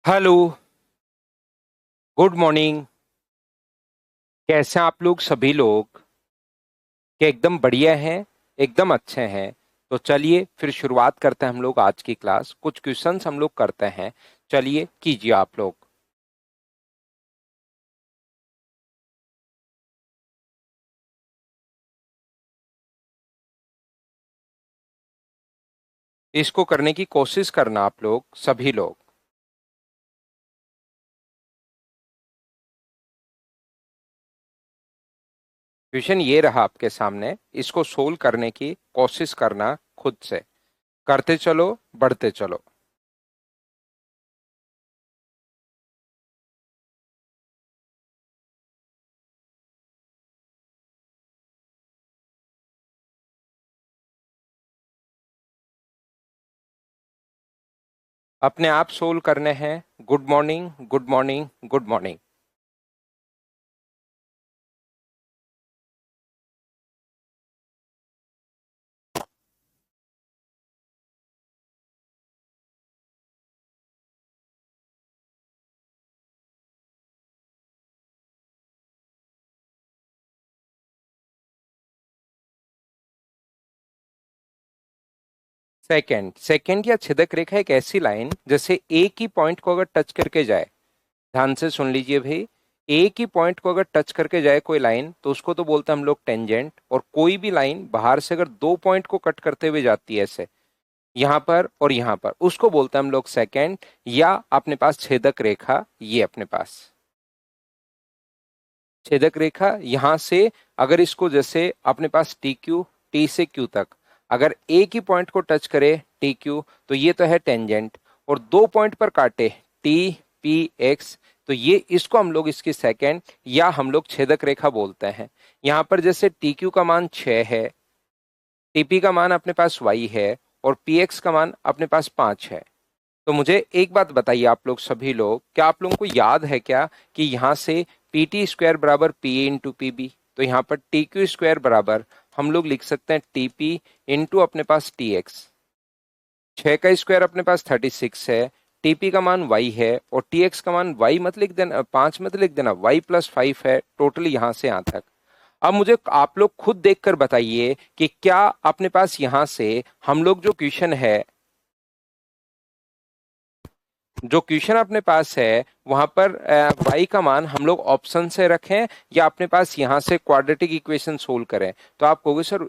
Hello. Good morning. कैसे हैं आप लोग सभी लोग? क्या एकदम बढ़िया हैं? एकदम अच्छे हैं। तो चलिए फिर शुरुआत करते हैं हम लोग आज की क्लास। कुछ क्वेश्चंस हम लोग करते हैं। चलिए कीजिए आप लोग। इसको करने की कोशिश करना आप लोग सभी लोग। क्वेश्चन ये रहा आपके सामने, इसको सोल्व करने की कोशिश करना खुद से। करते चलो, बढ़ते चलो। अपने आप सोल्व करने हैं। Good morning, good morning, good morning. Second second या छेदक रेखा एक ऐसी लाइन जैसे एक ही पॉइंट को अगर टच करके जाए। ध्यान से सुन लीजिए भाई। एक ही पॉइंट को अगर टच करके जाए कोई लाइन तो उसको तो बोलते हैं हम लोग टेंजेंट। और कोई भी लाइन बाहर से अगर दो पॉइंट को कट करते हुए जाती है ऐसे, यहां पर और यहां पर, उसको बोलते हैं हम लोग सेकंड। या अपने पास छेदक रेखा, ये अपने पास छेदक रेखा यहां से, अगर इसको जैसे अपने पास टी क्यू, टी से क्यू तक अगर एक ही पॉइंट को टच करे टी क्यू, तो ये तो है टेंजेंट। और दो पॉइंट पर काटे टी पी एक्स, तो ये इसको हम लोग इसकी सेकंड या हम लोग छेदक रेखा बोलते हैं। यहां पर जैसे टी क्यू का मान 6 है, टीपी का मान अपने पास वाई है, और पी एक्स का मान अपने पास 5 है। तो मुझे एक बात बताइए आप लोग सभी लोग, क्या आप लोगों को याद है क्या कि यहां से पी टी स्क्वायर बराबर P A into P B, तो यहाँ पर टी क्यू स्क्वायर बराबर हम लोग लिख सकते हैं टी पी इंटू अपने पास टी एक्स। 6 का स्क्वायर अपने पास 36 है, टीपी का मान वाई है, और टी एक्स का मान वाई मत लिख देना, 5 मत लिख देना, वाई प्लस 5 है टोटल यहां से यहां तक। अब मुझे आप लोग खुद देखकर बताइए कि क्या अपने पास यहां से हम लोग जो क्वेश्चन है, जो क्वेश्चन अपने पास है वहां पर y का मान हम लोग ऑप्शन से रखें या अपने पास यहां से क्वाड्रेटिक इक्वेशन सोल्व करें? तो आप कहोगे सर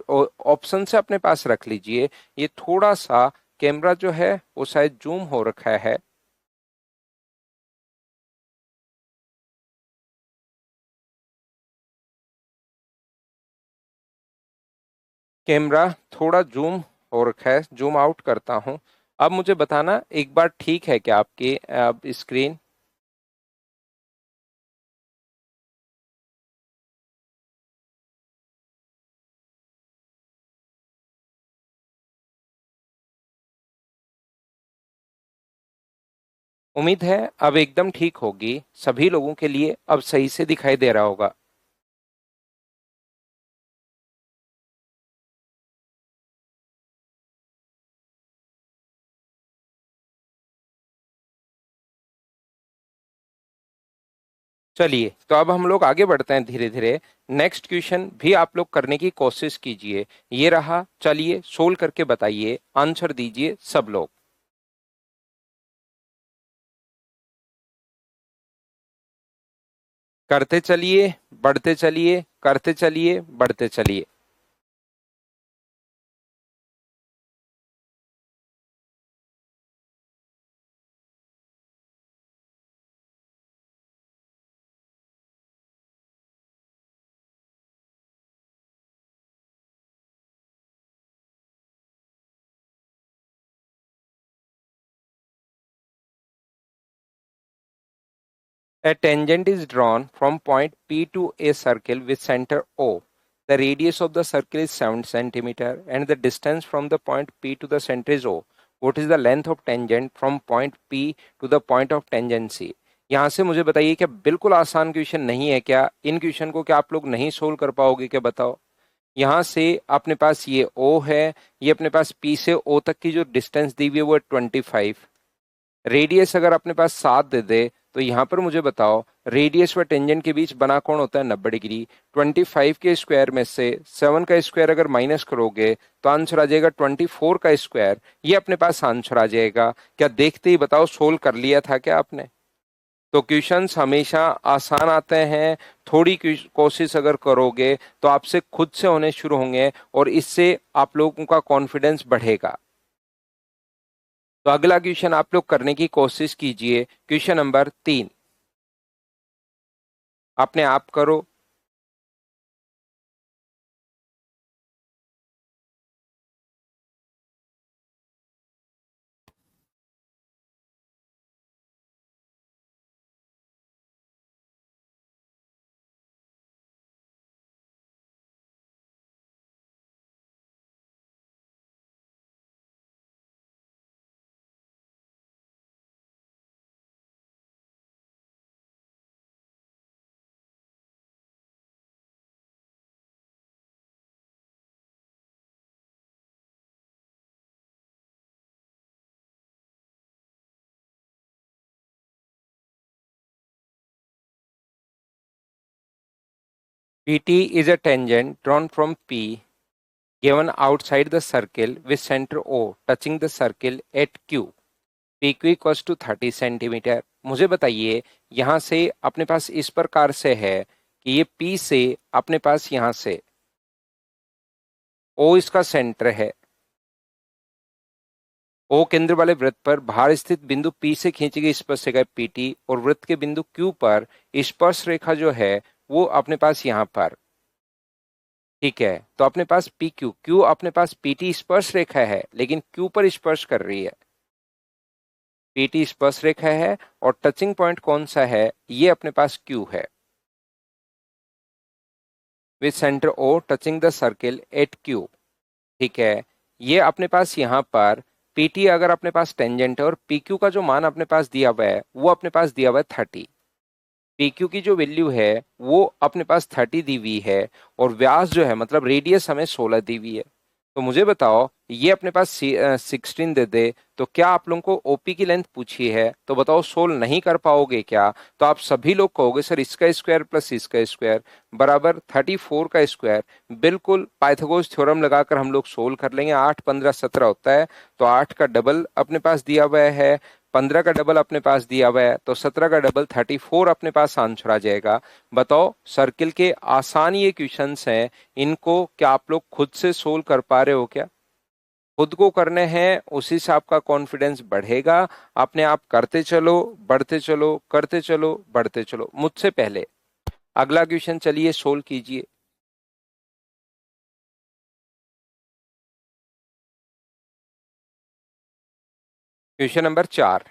ऑप्शन से अपने पास रख लीजिए। ये थोड़ा सा कैमरा जो है वो शायद जूम हो रखा है। कैमरा थोड़ा जूम हो रखा है, जूम आउट करता हूं। अब मुझे बताना एक बार, ठीक है क्या आपकी स्क्रीन? उम्मीद है अब एकदम ठीक होगी सभी लोगों के लिए, अब सही से दिखाई दे रहा होगा। चलिए तो अब हम लोग आगे बढ़ते हैं धीरे धीरे। नेक्स्ट क्वेश्चन भी आप लोग करने की कोशिश कीजिए। ये रहा, चलिए सोल्व करके बताइए, आंसर दीजिए सब लोग। करते चलिए, बढ़ते चलिए, करते चलिए, बढ़ते चलिए। A tangent is drawn from point P to a circle with center O. The radius of the circle is 7 centimeter and the distance from the point P to the center is O. What is the length of tangent from point P to the point of tangency? यहाँ से मुझे बताइए, क्या बिल्कुल आसान question नहीं है क्या? इन क्वेश्चन को क्या आप लोग नहीं सोल्व कर पाओगे क्या, बताओ? यहाँ से अपने पास ये O है, ये अपने पास P से O तक की जो डिस्टेंस दी हुई है वो है 25। रेडियस अगर अपने पास 7 दे दे तो यहां पर मुझे बताओ रेडियस व टेंजेंट के बीच बना कौन होता है 90 डिग्री। 25 के स्क्वायर में से 7 का स्क्वायर अगर माइनस करोगे तो आंसर आ जाएगा 24 का स्क्वायर। ये अपने पास आंसर आ जाएगा। क्या देखते ही बताओ सोल्व कर लिया था क्या आपने? तो क्वेश्चंस हमेशा आसान आते हैं, थोड़ी कोशिश अगर करोगे तो आपसे खुद से होने शुरू होंगे और इससे आप लोगों का कॉन्फिडेंस बढ़ेगा। तो अगला क्वेश्चन आप लोग करने की कोशिश कीजिए। क्वेश्चन नंबर 3 अपने आप करो। PT is a tangent drawn from P given outside the circle with center O touching the circle at Q. PQ equals to 30 centimetre. मुझे बताइए यहां से अपने पास इस प्रकार से है कि ये P से अपने पास यहां से O इसका सेंटर है। O केंद्र वाले वृत्त पर बाहर स्थित बिंदु P से खींची गई स्पर्श रेखा PT और वृत्त के बिंदु Q पर स्पर्श रेखा जो है वो अपने पास यहां पर, ठीक है। तो अपने पास PQ, Q अपने पास PT स्पर्श रेखा है लेकिन Q पर स्पर्श कर रही है। PT स्पर्श रेखा है और टचिंग पॉइंट कौन सा है? ये अपने पास Q है। With centre O touching the circle eight Q, ठीक है। ये अपने पास यहाँ पर PT अगर अपने पास टेंजेंट है और PQ का जो मान अपने पास दिया हुआ है वो अपने पास दिया हुआ है 30। PQ की जो वैल्यू है वो अपने पास 30 दी हुई है और व्यास जो है मतलब रेडियस हमें 16 दी हुई है। तो मुझे बताओ ये अपने पास 16 दे दे तो क्या आप लोगों को ओपी की लेंथ पूछी है तो बताओ सोल्व नहीं कर पाओगे क्या? तो आप सभी लोग कहोगे सर इसका स्क्वायर प्लस इसका स्क्वायर बराबर 34 का स्क्वायर। बिल्कुल पाइथागोरस थ्योरम लगाकर हम लोग सोल्व कर लेंगे। 8 15 17 होता है तो 8 का डबल अपने पास दिया हुआ है, 15 का डबल अपने पास दिया हुआ है तो 17 का डबल 34 अपने पास आंसर आ जाएगा। बताओ सर्किल के आसान ये क्वेश्चंस हैं, इनको क्या आप लोग खुद से सोल्व कर पा रहे हो क्या? खुद को करने हैं, उसी से आपका कॉन्फिडेंस बढ़ेगा। अपने आप करते चलो, बढ़ते चलो, करते चलो, बढ़ते चलो। मुझसे पहले अगला क्वेश्चन चलिए सोल्व कीजिए। Question number 4।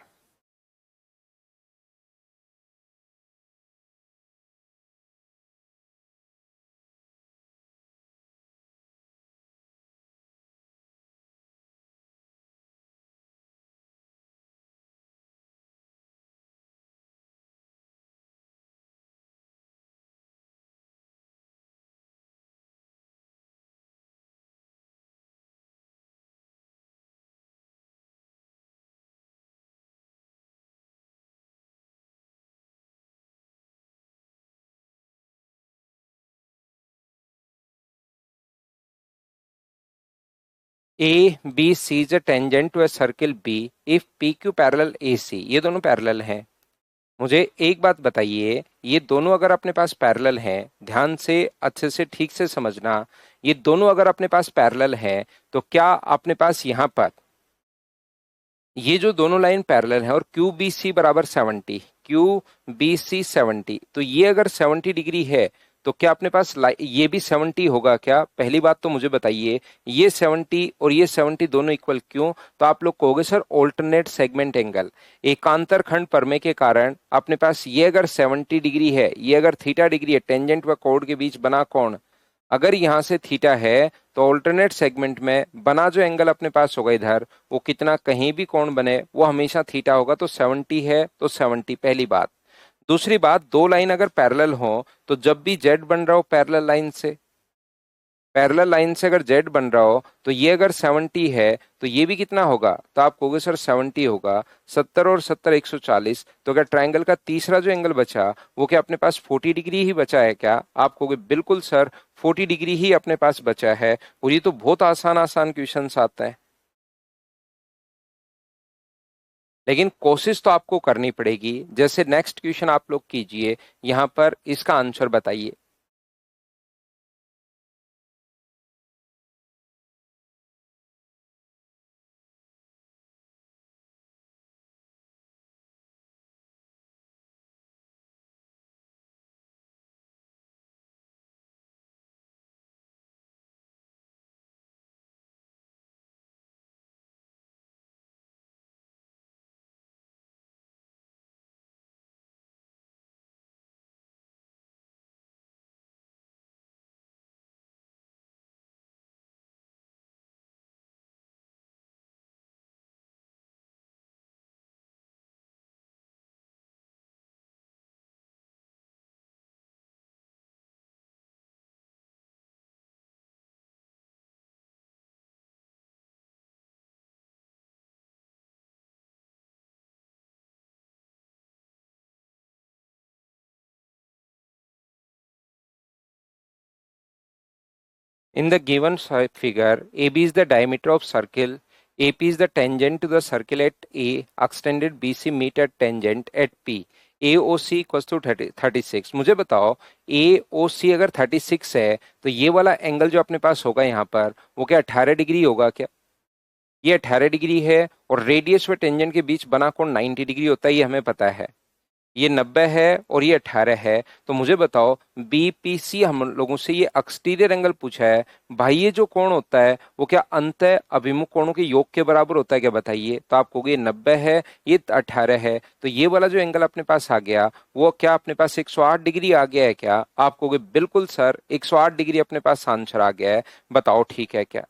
A B C is a tangent to a circle B if P Q parallel A C. ये दोनों पैरेलल हैं। मुझे एक बात बताइए, ये दोनों अगर अपने पास पैरेलल हैं, ध्यान से अच्छे से ठीक से समझना, ये दोनों अगर अपने पास पैरेलल हैं तो क्या अपने पास यहां पर ये जो दोनों लाइन पैरेलल है और क्यू बी सी बराबर 70, क्यू बी सी 70, तो ये अगर 70 डिग्री है तो क्या अपने पास ये भी 70 होगा क्या? पहली बात तो मुझे बताइए, ये 70 और ये 70 दोनों इक्वल क्यों? तो आप लोग कहोगे सर ऑल्टरनेट सेगमेंट एंगल, एकांतर खंड प्रमेय के कारण अपने पास ये अगर 70 डिग्री है, ये अगर थीटा डिग्री है, टेंजेंट व कोड के बीच बना कोण अगर यहां से थीटा है तो ऑल्टरनेट सेगमेंट में बना जो एंगल अपने पास होगा इधर, वो कितना कहीं भी कोण बने वो हमेशा थीटा होगा। तो 70 है तो 70, पहली बात। दूसरी बात, दो लाइन अगर पैरेलल हो तो जब भी जेड बन रहा हो पैरेलल लाइन से, पैरेलल लाइन से अगर जेड बन रहा हो तो ये अगर 70 है तो ये भी कितना होगा, तो आप कहोगे सर 70 होगा, 70 और 70 140, तो अगर ट्राइंगल का तीसरा जो एंगल बचा वो क्या अपने पास 40 डिग्री ही बचा है क्या? आप कहोगे बिल्कुल सर 40 डिग्री ही अपने पास बचा है। और ये तो बहुत आसान आसान क्वेश्चंस आते हैं, लेकिन कोशिश तो आपको करनी पड़ेगी। जैसे नेक्स्ट क्वेश्चन आप लोग कीजिए, यहां पर इसका आंसर बताइए। In the given figure, AB is the diameter of circle, AP is the tangent to the circle at A, extended BC meet at tangent at P. AOC equal to 36। मुझे बताओ AOC अगर 36 है तो ये वाला angle जो अपने पास होगा यहाँ पर वो क्या 18 डिग्री होगा क्या? ये 18 डिग्री है, और रेडियस व टेंजेंट के बीच बना कोण 90 डिग्री होता है, ये हमें पता है। ये 90 है और ये 18 है, तो मुझे बताओ बीपीसी हम लोगों से ये एक्सटीरियर एंगल पूछा है भाई, ये जो कोण होता है वो क्या अंतः अभिमुख कोणों के योग के बराबर होता है क्या? बताइए। तो आप कहोगे 90 है, ये 18 है, तो ये वाला जो एंगल अपने पास आ गया वो क्या अपने पास 108 डिग्री आ गया है क्या? आप कहोगे बिल्कुल सर 108 डिग्री अपने पास आंसर आ गया है। बताओ ठीक है क्या?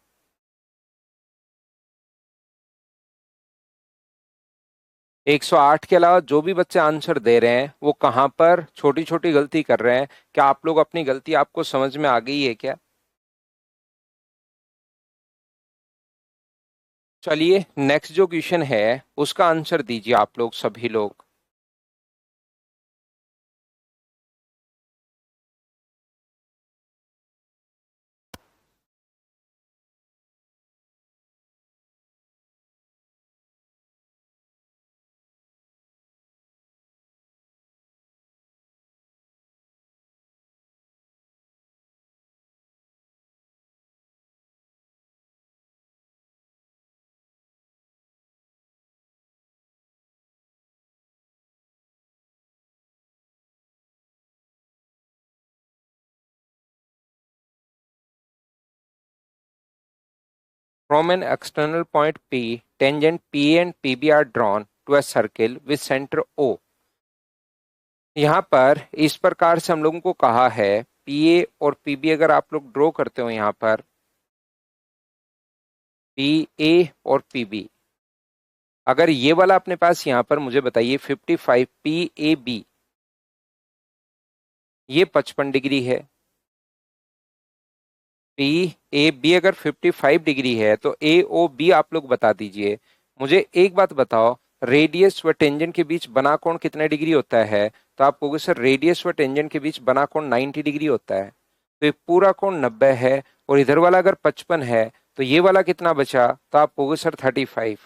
108 के अलावा जो भी बच्चे आंसर दे रहे हैं वो कहां पर छोटी छोटी गलती कर रहे हैं? क्या आप लोग अपनी गलती आपको समझ में आ गई है क्या? चलिए नेक्स्ट जो क्वेश्चन है उसका आंसर दीजिए आप लोग सभी लोग। From an external point P, tangent PA and PB are drawn to a circle with center O। यहाँ पर इस प्रकार से हम लोगों को कहा है PA और PB अगर आप लोग ड्रॉ करते हो यहाँ पर PA और PB, अगर ये वाला अपने पास यहाँ पर मुझे बताइए 55 PAB, ये 55 डिग्री है। PAB अगर 55 डिग्री है तो AOB आप लोग बता दीजिए। मुझे एक बात बताओ, रेडियस व टेंजेंट के बीच बना कोण कितने डिग्री होता है? तो आप कहोगे सर रेडियस व टेंजेंट के बीच बना कोण 90 डिग्री होता है, तो ये पूरा कोण 90 है, और इधर वाला अगर 55 है तो ये वाला कितना बचा? तो आप कहोगे सर 35,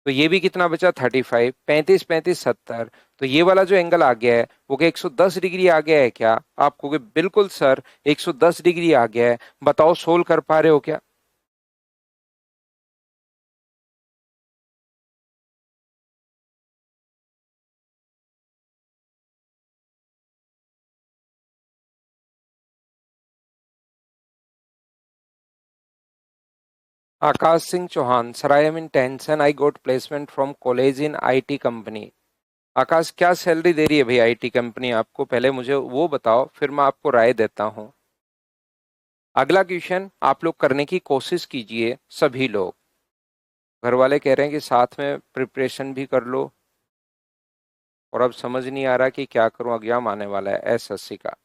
तो ये भी कितना बचा 35, 35 35 70, तो ये वाला जो एंगल आ गया है वो क्या 110 डिग्री आ गया है क्या? आप कहोगे बिल्कुल सर 110 डिग्री आ गया है। बताओ सोल्व कर पा रहे हो क्या? Akash Singh Chauhan, sir I am in tension, I got placement from college in IT company. Akash क्या सैलरी दे रही है भाई आईटी कंपनी आपको? पहले मुझे वो बताओ फिर मैं आपको राय देता हूँ। अगला क्वेश्चन आप लोग करने की कोशिश कीजिए सभी लोग। घर वाले कह रहे हैं कि साथ में प्रिपरेशन भी कर लो, और अब समझ नहीं आ रहा कि क्या करूं, एग्जाम आने वाला है एसएससी का।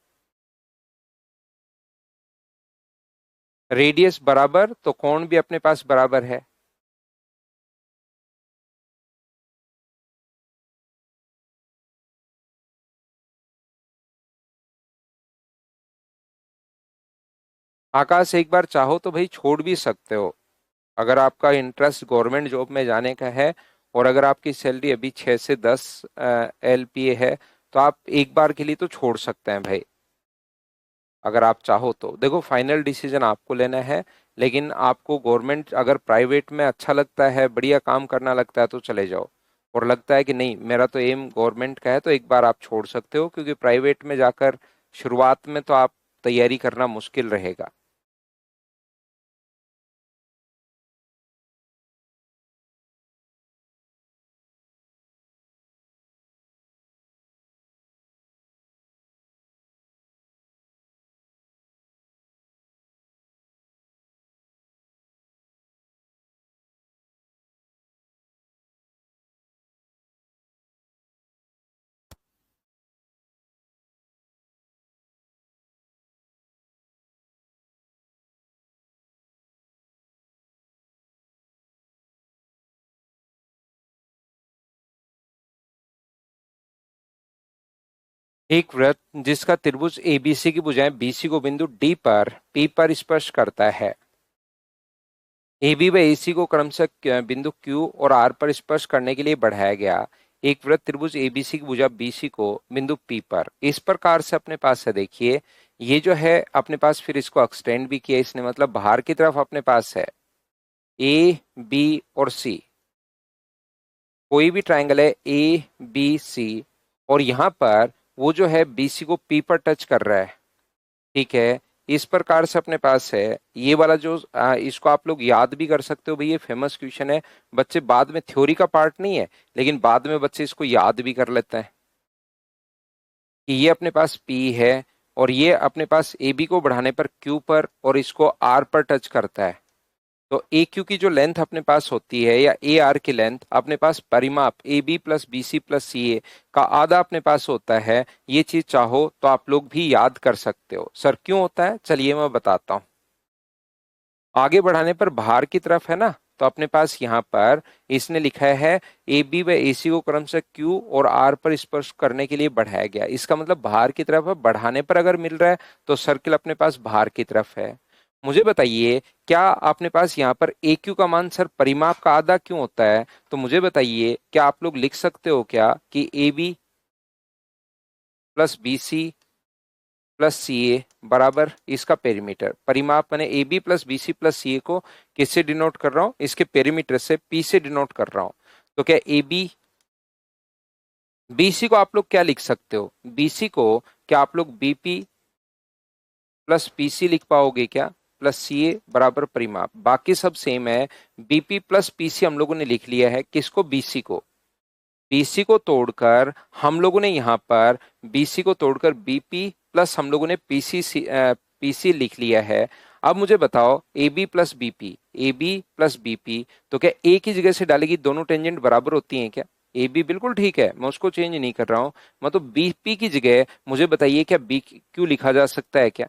रेडियस बराबर तो कोण भी अपने पास बराबर है। आकाश एक बार चाहो तो भाई छोड़ भी सकते हो, अगर आपका इंटरेस्ट गवर्नमेंट जॉब में जाने का है और अगर आपकी सैलरी अभी 6 से 10 LPA है, तो आप एक बार के लिए तो छोड़ सकते हैं भाई, अगर आप चाहो तो। देखो फाइनल डिसीजन आपको लेना है, लेकिन आपको गवर्नमेंट अगर प्राइवेट में अच्छा लगता है, बढ़िया काम करना लगता है तो चले जाओ, और लगता है कि नहीं मेरा तो एम गवर्नमेंट का है, तो एक बार आप छोड़ सकते हो, क्योंकि प्राइवेट में जाकर शुरुआत में तो आप तैयारी करना मुश्किल रहेगा। एक वृत्त जिसका त्रिभुज एबीसी की भुजाएं बीसी को बिंदु डी पर पी पर स्पर्श करता है। AB व AC को क्रमशः बिंदु Q और R पर स्पर्श करने के लिए बढ़ाया गया। एक वृत्त त्रिभुज ABC की भुजा BC को बिंदु P पर इस प्रकार से अपने पास है। देखिए ये जो है अपने पास, फिर इसको एक्सटेंड भी किया इसने, मतलब बाहर की तरफ अपने पास है AB और C, कोई भी ट्राइंगल है ABC, और यहाँ पर वो जो है BC को P पर टच कर रहा है, ठीक है। इस प्रकार से अपने पास है ये वाला जो इसको आप लोग याद भी कर सकते हो भाई, ये फेमस क्वेश्चन है, बच्चे बाद में थ्योरी का पार्ट नहीं है, लेकिन बाद में बच्चे इसको याद भी कर लेते हैं कि ये अपने पास P है और ये अपने पास AB को बढ़ाने पर Q पर और इसको R पर टच करता है। तो AQ की जो लेंथ अपने पास होती है या AR की लेंथ अपने पास परिमाप AB plus BC plus CA का आधा अपने पास होता है। ये चीज चाहो तो आप लोग भी याद कर सकते हो। सर क्यों होता है, चलिए मैं बताता हूँ। आगे बढ़ाने पर बाहर की तरफ है ना, तो अपने पास यहाँ पर इसने लिखा है AB व AC को क्रमशः Q और R पर स्पर्श करने के लिए बढ़ाया गया। इसका मतलब बाहर की तरफ है, बढ़ाने पर अगर मिल रहा है तो सर्किल अपने पास बाहर की तरफ है। मुझे बताइए क्या अपने पास यहाँ पर AQ का मान सर परिमाप का आधा क्यों होता है? तो मुझे बताइए क्या आप लोग लिख सकते हो क्या कि AB plus BC plus C A बराबर इसका पेरीमीटर, परिमाप मैंने A B plus B C plus C A को किससे डिनोट कर रहा हूं, इसके पेरीमीटर से पी से डिनोट कर रहा हूं। तो क्या ए बी, बी सी को आप लोग क्या लिख सकते हो, बी सी को क्या आप लोग बीपी प्लस पीसी लिख पाओगे क्या, प्लस सी ए बराबर परिमाप, बाकी सब सेम है। बीपी प्लस पीसी हम लोगों ने लिख लिया है, किसको, बीसी को। बीसी को तोड़कर हम लोगों ने यहाँ पर बीसी को तोड़कर बीपी प्लस हम लोगों ने पीसी लिख लिया है। अब मुझे बताओ A B plus BP, A B plus BP, तो क्या ए की जगह से डालेगी दोनों टेंजेंट बराबर होती हैं क्या? ए बी बिल्कुल ठीक है, मैं उसको चेंज नहीं कर रहा हूं, मतलब बीपी की जगह मुझे बताइए क्या बी क्यू लिखा जा सकता है क्या?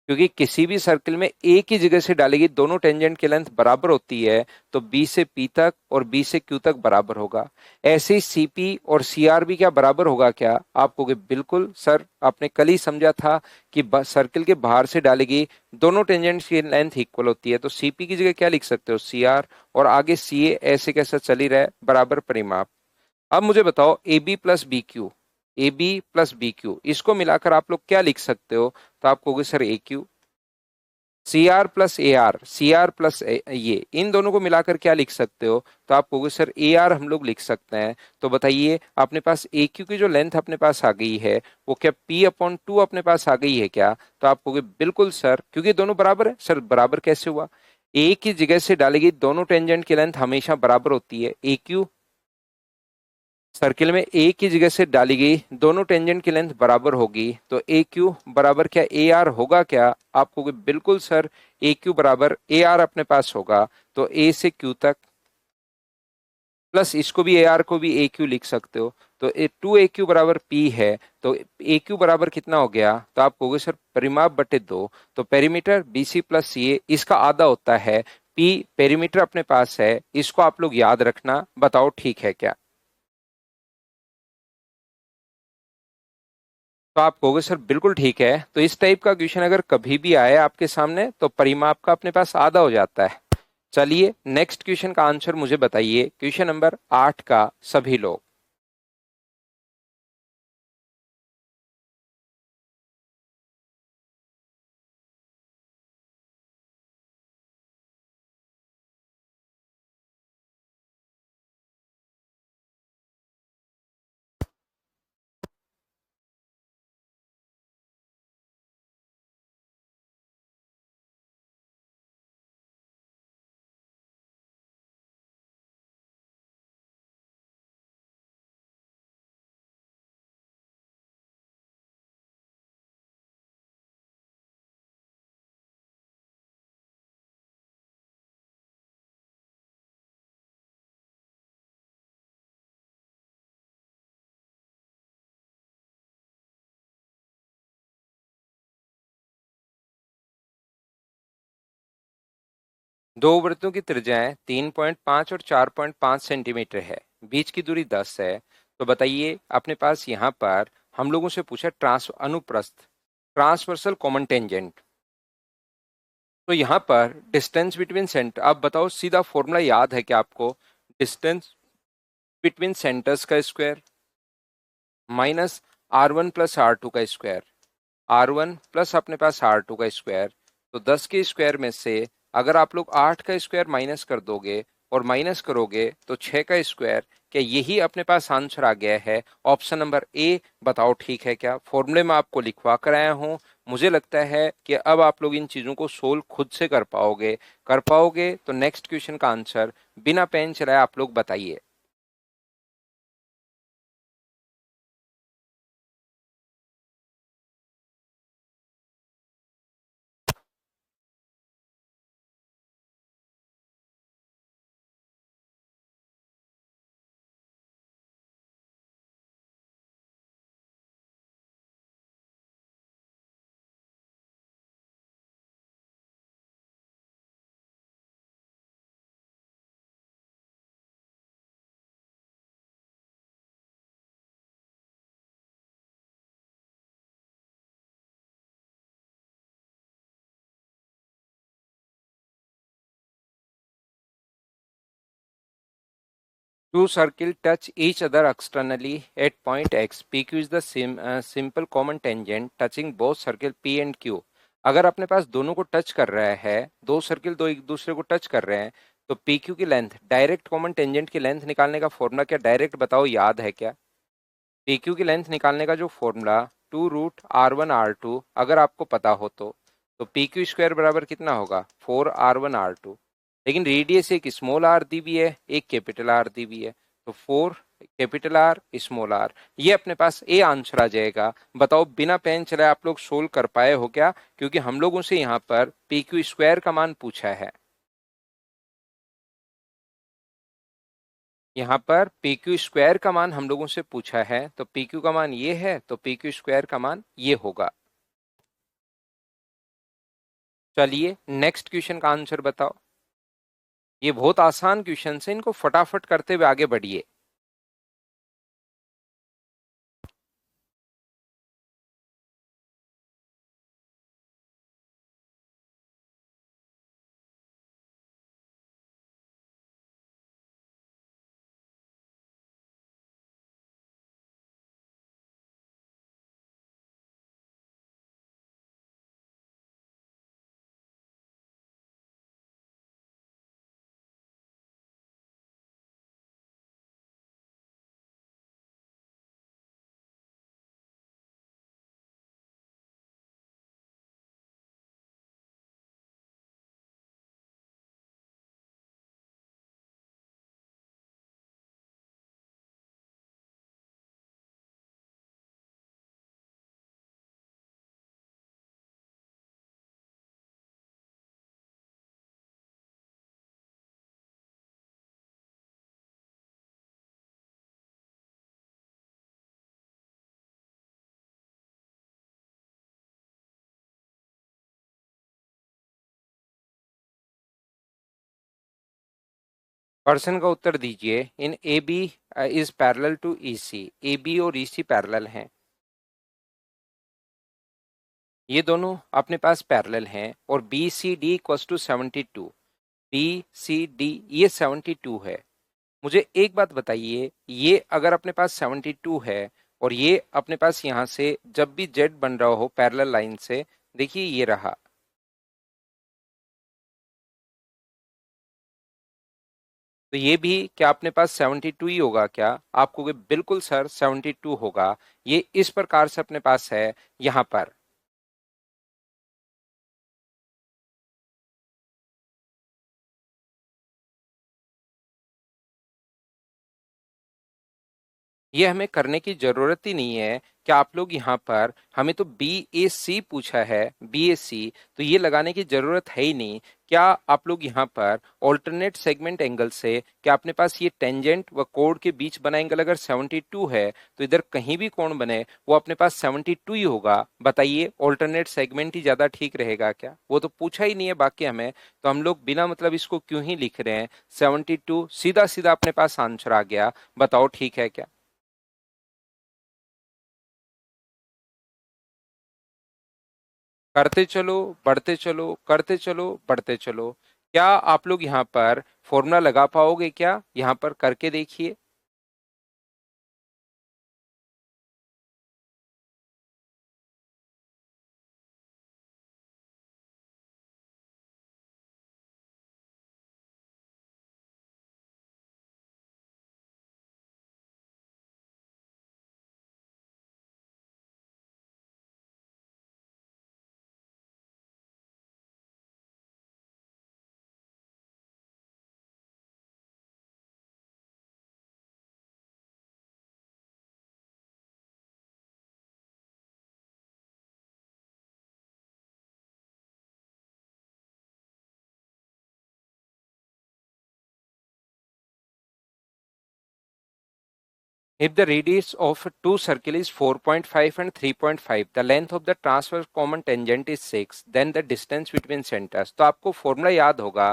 क्योंकि किसी भी सर्किल में ए की जगह से डालेगी दोनों टेंजेंट की लेंथ बराबर होती है, तो बी से पी तक और बी से क्यू तक बराबर होगा। ऐसे ही सीपी और सीआर भी क्या बराबर होगा क्या? आप कहोगे बिल्कुल सर, आपने कल ही समझा था कि सर्किल के बाहर से डालेगी दोनों टेंजेंट की लेंथ इक्वल होती है, तो सीपी की जगह क्या लिख सकते हो, सीआर, और आगे सी ए, ऐसे कैसा चल ही रहा है, बराबर परिमाप। अब मुझे बताओ A B plus B Q, A B plus B Q, इसको मिलाकर आप लोग क्या लिख सकते हो? तो आप कहोगे sir A Q. C R plus A R, C R plus ये, इन दोनों को मिलाकर क्या लिख सकते हो? तो आप कहोगे सर ए आर हम लोग लिख सकते हैं। तो बताइए अपने पास ए क्यू की जो लेंथ अपने पास आ गई है वो क्या पी अपॉन टू अपने पास आ गई है क्या? तो आप कहोगे बिल्कुल सर, क्योंकि दोनों बराबर है। सर बराबर कैसे हुआ? ए की जगह से डालेगी दोनों टेंजेंट की लेंथ हमेशा बराबर होती है, ए क्यू सर्किल में ए की जगह से डाली गई दोनों टेंजेंट की लेंथ बराबर होगी, तो ए क्यू बराबर क्या ए आर होगा क्या? आप कहोगे बिल्कुल सर, ए क्यू बराबर ए आर अपने पास होगा। तो ए से क्यू तक प्लस इसको भी ए आर को भी ए क्यू लिख सकते हो। तो 2 AQ बराबर पी है, तो ए क्यू बराबर कितना हो गया, तो आप कहोगे सर परिमाप बटे 2। तो perimeter B C plus C ए इसका आधा होता है पी। पेरीमीटर अपने पास है, इसको आप लोग याद रखना, बताओ ठीक है क्या। तो आप कहोगे सर बिल्कुल ठीक है। तो इस टाइप का क्वेश्चन अगर कभी भी आए आपके सामने तो परिमाप का अपने पास आधा हो जाता है। चलिए नेक्स्ट क्वेश्चन का आंसर मुझे बताइए, क्वेश्चन नंबर 8 का सभी लोग। दो वृत्तों की त्रिज्याएं 3.5 और 4.5 सेंटीमीटर है, बीच की दूरी 10 है। तो बताइए अपने पास यहाँ पर हम लोगों से पूछा ट्रांस अनुप्रस्थ, ट्रांसवर्सल कॉमन टेंजेंट। तो यहाँ पर डिस्टेंस बिटवीन सेंटर, आप बताओ सीधा फॉर्मूला याद है कि आपको, डिस्टेंस बिटवीन सेंटर्स का square minus R1 plus R2 का स्क्वायर, R1 प्लस अपने पास R2 का स्क्वायर। तो 10 के स्क्वायर में से अगर आप लोग 8 का स्क्वायर माइनस कर दोगे और माइनस करोगे तो 6 का स्क्वायर। क्या यही अपने पास आंसर आ गया है, ऑप्शन नंबर ए। बताओ ठीक है क्या। फॉर्मूले में आपको लिखवा कर आया हूं। मुझे लगता है कि अब आप लोग इन चीजों को सोल्व खुद से कर पाओगे। कर पाओगे तो नेक्स्ट क्वेश्चन का आंसर बिना पेन चलाए आप लोग बताइए। Two circles touch each other externally at point X. PQ is the simple common tangent touching both circle P and Q. अगर अपने पास दोनों को टच कर रहा है, दो सर्किल दो एक दूसरे को टच कर रहे हैं, तो PQ की लेंथ, डायरेक्ट कॉमन टेंजेंट की लेंथ निकालने का फॉर्मूला क्या, डायरेक्ट बताओ याद है क्या। PQ की लेंथ निकालने का जो फॉर्मूला 2√R1R2 अगर आपको पता हो तो PQ स्क्वायर बराबर कितना होगा, 4R1R2। लेकिन रेडियस एक स्मॉल आर दी भी है, एक कैपिटल आर दी भी है। तो 4 कैपिटल आर स्मॉल आर, ये अपने पास ए आंसर आ जाएगा। बताओ बिना पेन चलाए आप लोग सोल्व कर पाए हो क्या, क्योंकि हम लोगों से यहाँ पर PQ स्क्वायर का मान पूछा है। यहाँ पर PQ स्क्वायर का मान हम लोगों से पूछा है, तो PQ का मान ये है, तो PQ स्क्वायर का मान ये होगा। चलिए नेक्स्ट क्वेश्चन का आंसर बताओ। ये बहुत आसान क्वेश्चन है, इनको फटाफट करते हुए आगे बढ़िए। क्वेश्चन का उत्तर दीजिए। In A B is parallel to E C, A B और ई सी पैरेलल हैं, ये दोनों अपने पास पैरेलल हैं, और B C D equals to 72, B C D ये 72 है। मुझे एक बात बताइए, ये अगर अपने पास 72 है और ये अपने पास यहां से जब भी जेड बन रहा हो पैरेलल लाइन से, देखिए ये रहा, तो ये भी क्या अपने पास 72 ही होगा क्या? आप कहोगे बिल्कुल सर 72 होगा, ये इस प्रकार से अपने पास है यहां पर। ये हमें करने की जरूरत ही नहीं है कि आप लोग यहाँ पर, हमें तो बी ए सी पूछा है, बी ए सी, तो ये लगाने की जरूरत है ही नहीं। क्या आप लोग यहाँ पर ऑल्टरनेट सेगमेंट एंगल से, क्या अपने पास ये टेंजेंट व कोड के बीच बना एंगल अगर 72 है, तो इधर कहीं भी कोण बने वो अपने पास 72 ही होगा। बताइए ऑल्टरनेट सेगमेंट ही ज्यादा ठीक रहेगा क्या? वो तो पूछा ही नहीं है बाकी हमें, तो हम लोग बिना मतलब इसको क्यों ही लिख रहे हैं 72, सीधा सीधा अपने पास आंसर आ गया। बताओ ठीक है क्या? करते चलो, बढ़ते चलो, करते चलो, बढ़ते चलो। क्या आप लोग यहाँ पर फॉर्मूला लगा पाओगे क्या? यहाँ पर करके देखिए। If the radius of two circle is 4.5 and 3.5, the length of the transverse common tangent is 6, then the distance between centers। तो आपको फॉर्मूला याद होगा,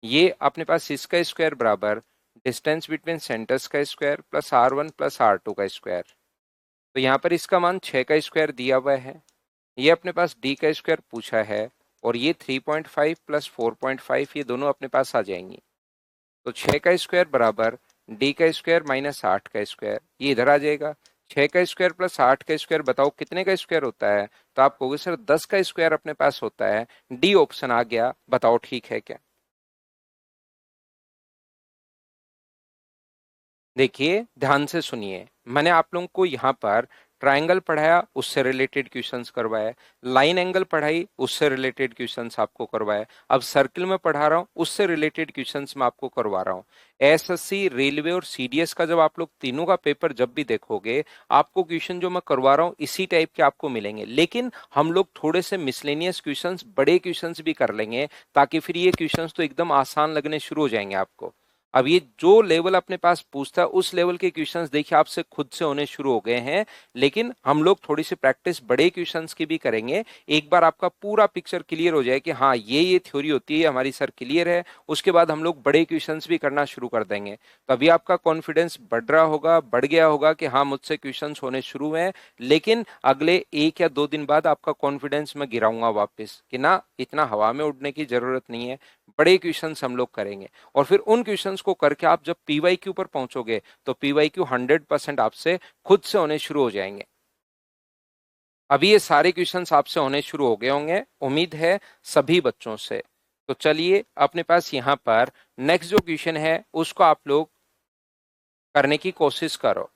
ये अपने पास इसका स्क्वायर बराबर डिस्टेंस बिटवीन सेंटर्स का square plus R1 plus R2 का स्क्वायर। तो यहाँ पर इसका मान 6 का स्क्वायर दिया हुआ है, ये अपने पास डी का स्क्वायर पूछा है, और ये 3.5 प्लस 4.5 ये दोनों अपने पास आ जाएंगी। तो 6 का स्क्वायर बराबर डी का स्क्वायर माइनस 8 का स्क्वायर, ये इधर आ जाएगा। 6 का स्क्वायर प्लस 8 का स्क्वायर बताओ कितने का स्क्वायर होता है? तो आप कहोगे सर 10 का स्क्वायर अपने पास होता है। डी ऑप्शन आ गया। बताओ ठीक है क्या? देखिए ध्यान से सुनिए, मैंने आप लोगों को यहाँ पर ट्रायंगल पढ़ाया, उससे रिलेटेड क्वेश्चंस करवाए, लाइन एंगल पढ़ाई, उससे रिलेटेड क्वेश्चंस आपको करवाए, अब सर्किल में पढ़ा रहा हूँ, उससे रिलेटेड क्वेश्चंस मैं आपको करवा रहा हूँ। एसएससी, रेलवे और सीडीएस का जब आप लोग तीनों का पेपर जब भी देखोगे, आपको क्वेश्चन जो मैं करवा रहा हूँ इसी टाइप के आपको मिलेंगे, लेकिन हम लोग थोड़े से मिसलेनियस क्वेश्चंस, बड़े क्वेश्चंस भी कर लेंगे, ताकि फिर ये क्वेश्चंस तो एकदम आसान लगने शुरू हो जाएंगे आपको। अब ये जो लेवल अपने पास पूछता है उस लेवल के क्वेश्चंस देखिए आपसे खुद से होने शुरू हो गए हैं, लेकिन हम लोग थोड़ी सी प्रैक्टिस बड़े क्वेश्चंस की भी करेंगे। एक बार आपका पूरा पिक्चर क्लियर हो जाए कि हाँ ये थ्योरी होती है हमारी सर, क्लियर है, उसके बाद हम लोग बड़े क्वेश्चंस भी करना शुरू कर देंगे। तो अभी आपका कॉन्फिडेंस बढ़ रहा होगा, बढ़ गया होगा कि हाँ मुझसे क्वेश्चंस होने शुरू हैं, लेकिन अगले 1 या 2 दिन बाद आपका कॉन्फिडेंस मैं गिराऊंगा वापस कि ना इतना हवा में उड़ने की जरूरत नहीं है, बड़े क्वेश्चंस हम लोग करेंगे। और फिर उन क्वेश्चंस को करके आप जब पीवाई क्यू पर पहुंचोगे तो पीवाई क्यू 100% आपसे खुद से होने शुरू हो जाएंगे। अभी ये सारे क्वेश्चंस आपसे होने शुरू हो गए होंगे, उम्मीद है सभी बच्चों से। तो चलिए अपने पास यहाँ पर नेक्स्ट जो क्वेश्चन है उसको आप लोग करने की कोशिश करो।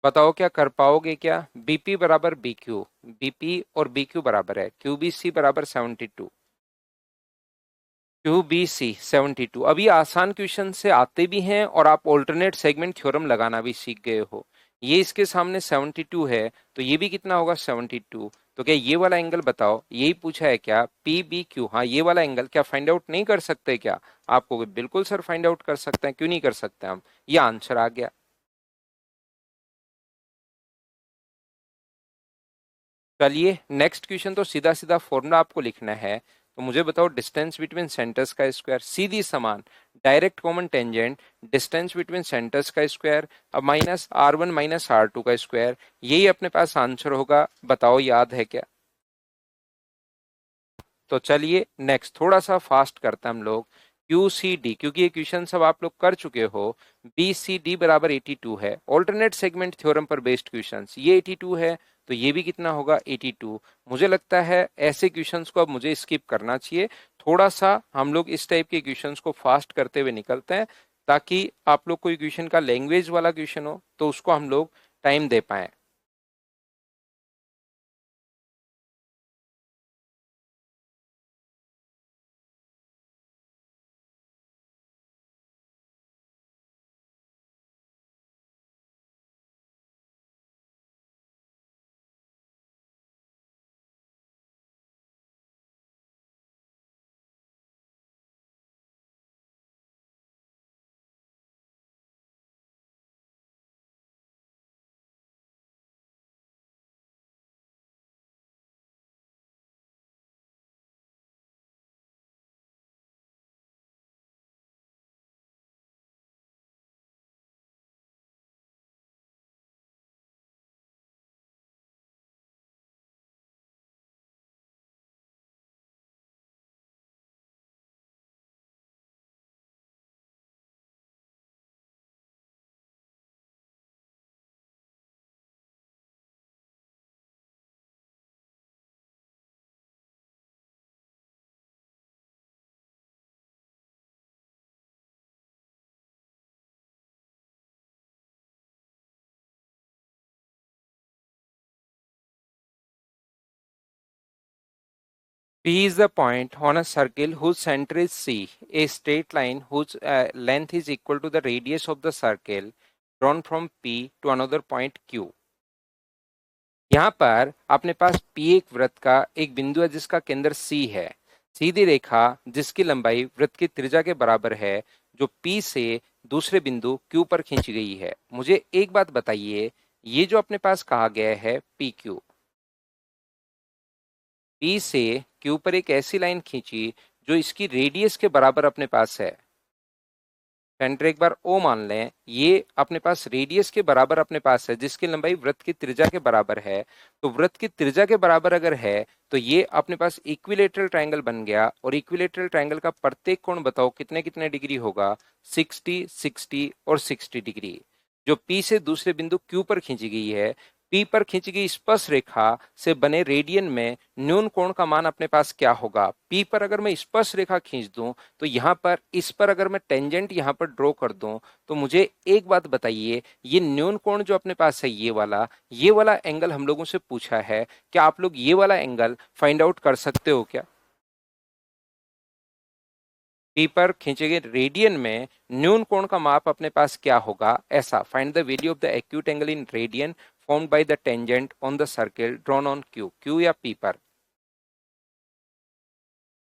बताओ क्या कर पाओगे क्या? बीपी बराबर बीक्यू, बीपी और बीक्यू बराबर है क्यूबीसी बराबर 72। Q B C 72। अब ये आसान क्वेश्चन से आते भी हैं और आप ऑल्टरनेट सेगमेंट थ्योरम लगाना भी सीख गए हो। ये इसके सामने 72 है, तो ये भी कितना होगा 72। तो क्या ये वाला एंगल बताओ, यही पूछा है क्या, पी बी क्यू। हाँ, ये वाला एंगल क्या फाइंड आउट नहीं कर सकते क्या? आपको बिल्कुल सर फाइंड आउट कर सकते हैं, क्यों नहीं कर सकते हम। ये आंसर आ गया। चलिए नेक्स्ट क्वेश्चन, तो सीधा सीधा फॉर्मूला आपको लिखना है। तो मुझे बताओ, डिस्टेंस बिटवीन सेंटर्स का स्क्वायर, सीधी समान direct common tangent, distance between centres का स्क्वायर अब माइनस R1 माइनस R2 का स्क्वायर, यही अपने पास आंसर होगा। बताओ याद है क्या? तो चलिए नेक्स्ट थोड़ा सा फास्ट करते हैं हम लोग। क्यू सी डी, क्योंकि ये क्वेश्चन सब आप लोग कर चुके हो। बी सी डी बराबर 82 है, ऑल्टरनेट सेगमेंट थ्योरम पर बेस्ड क्वेश्चन, ये 82 है, तो ये भी कितना होगा 82। मुझे लगता है ऐसे क्वेश्चंस को अब मुझे स्किप करना चाहिए। थोड़ा सा हम लोग इस टाइप के क्वेश्चंस को फास्ट करते हुए निकलते हैं, ताकि आप लोग कोई क्वेश्चन का लैंग्वेज वाला क्वेश्चन हो तो उसको हम लोग टाइम दे पाए। P is the point on a circle whose center is C, a straight line whose length is equal to the radius of the circle drawn from P to another point Q। यहाँ पर अपने पास P एक वृत्त का एक बिंदु है जिसका केंद्र C है। सीधी रेखा जिसकी लंबाई वृत्त की त्रिज्या के बराबर है, जो P से दूसरे बिंदु Q पर खींची गई है। मुझे एक बात बताइए, ये जो अपने पास कहा गया है PQ, पी से क्यू पर एक ऐसी लाइन खींची जो इसकी रेडियस के बराबर अपने पास है। सेंटर एक बार ओ मान लें, ये अपने पास रेडियस के बराबर अपने पास है, जिसकी लंबाई वृत्त की त्रिज्या के बराबर है। तो वृत्त की त्रिज्या के बराबर अगर है तो ये अपने पास इक्विलेटरल ट्रायंगल बन गया। और इक्विलेटरल ट्रायंगल का प्रत्येक कोण बताओ कितने कितने डिग्री होगा, 60, 60 और 60 डिग्री। जो पी से दूसरे बिंदु क्यू पर खींची गई है, पी पर खींची गई स्पर्श रेखा से बने रेडियन में न्यून कोण का मान अपने पास क्या होगा। पी पर अगर मैं स्पर्श रेखा खींच दूं, तो यहां पर इस पर अगर मैं टेंजेंट यहां पर ड्रॉ कर दूं, तो मुझे एक बात बताइए, ये न्यून कोण जो अपने पास है ये वाला एंगल हम लोगों से पूछा है, क्या आप लोग ये वाला एंगल फाइंड आउट कर सकते हो क्या? पी पर खींचे गए रेडियन में न्यून कोण का माप अपने पास क्या होगा, ऐसा find the value of the acute angle in radian formed by the tangent on the circle drawn on Q, Q या P पर।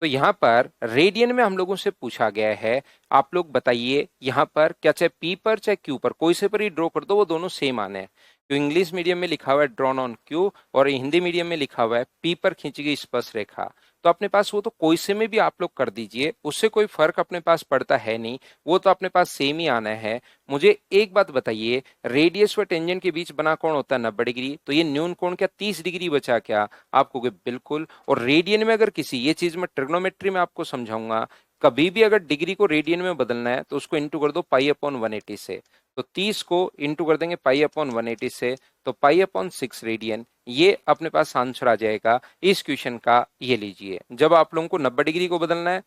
तो यहाँ पर रेडियन में हम लोगों से पूछा गया है, आप लोग बताइए यहाँ पर क्या चाहे P पर चाहे Q पर कोई से पर ही ड्रॉ कर दो, वो दोनों सेम आने हैं। तो इंग्लिश मीडियम में लिखा हुआ है ड्रॉन ऑन Q, और हिंदी मीडियम में लिखा हुआ है P पर खींची गई स्पर्श रेखा। तो अपने पास वो तो कोई से में भी आप लोग कर दीजिए, उससे कोई फर्क अपने पास पड़ता है नहीं, वो तो अपने पास सेम ही आना है। मुझे एक बात बताइए, रेडियस व टेंजेंट के बीच बना कोण होता है 90 डिग्री, तो ये न्यून कोण क्या 30 डिग्री बचा क्या? आपको बिल्कुल। और रेडियन में अगर किसी, ये चीज मैं ट्रिग्नोमेट्री में आपको समझाऊंगा, कभी भी अगर डिग्री को रेडियन में बदलना है तो उसको इंटू कर दो पाई अपॉन 180 से। तो 30 को इंटू कर देंगे पाई अपॉन 180 से, तो पाई अपॉन 6 रेडियन, ये अपने पास आंसर आ जाएगा इस क्वेश्चन का। ये लीजिए, जब आप लोगों को 90 डिग्री को बदलना है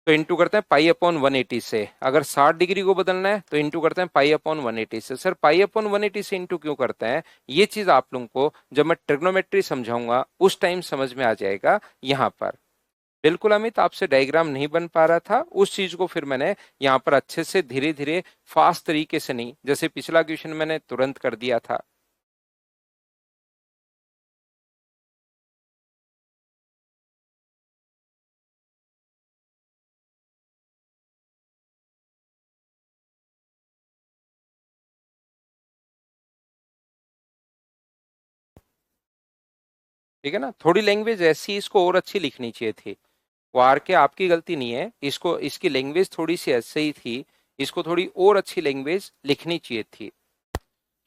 तो इंटू करते हैं पाई अपॉन 180 से, अगर 60 डिग्री को बदलना है तो इंटू करते हैं पाई अपॉन 180 से। सर पाई अपॉन 180 से इंटू क्यों करते हैं, ये चीज आप लोगों को जब मैं ट्रिग्नोमेट्री समझाऊंगा उस टाइम समझ में आ जाएगा यहाँ पर। बिल्कुल अमित, आपसे डायग्राम नहीं बन पा रहा था, उस चीज को फिर मैंने यहाँ पर अच्छे से धीरे धीरे फास्ट तरीके से, नहीं जैसे पिछला क्वेश्चन मैंने तुरंत कर दिया था। ठीक है ना, थोड़ी लैंग्वेज ऐसी इसको और अच्छी लिखनी चाहिए थी। वो आर के आपकी गलती नहीं है, इसको इसकी लैंग्वेज थोड़ी सी ऐसे ही थी, इसको थोड़ी और अच्छी लैंग्वेज लिखनी चाहिए थी।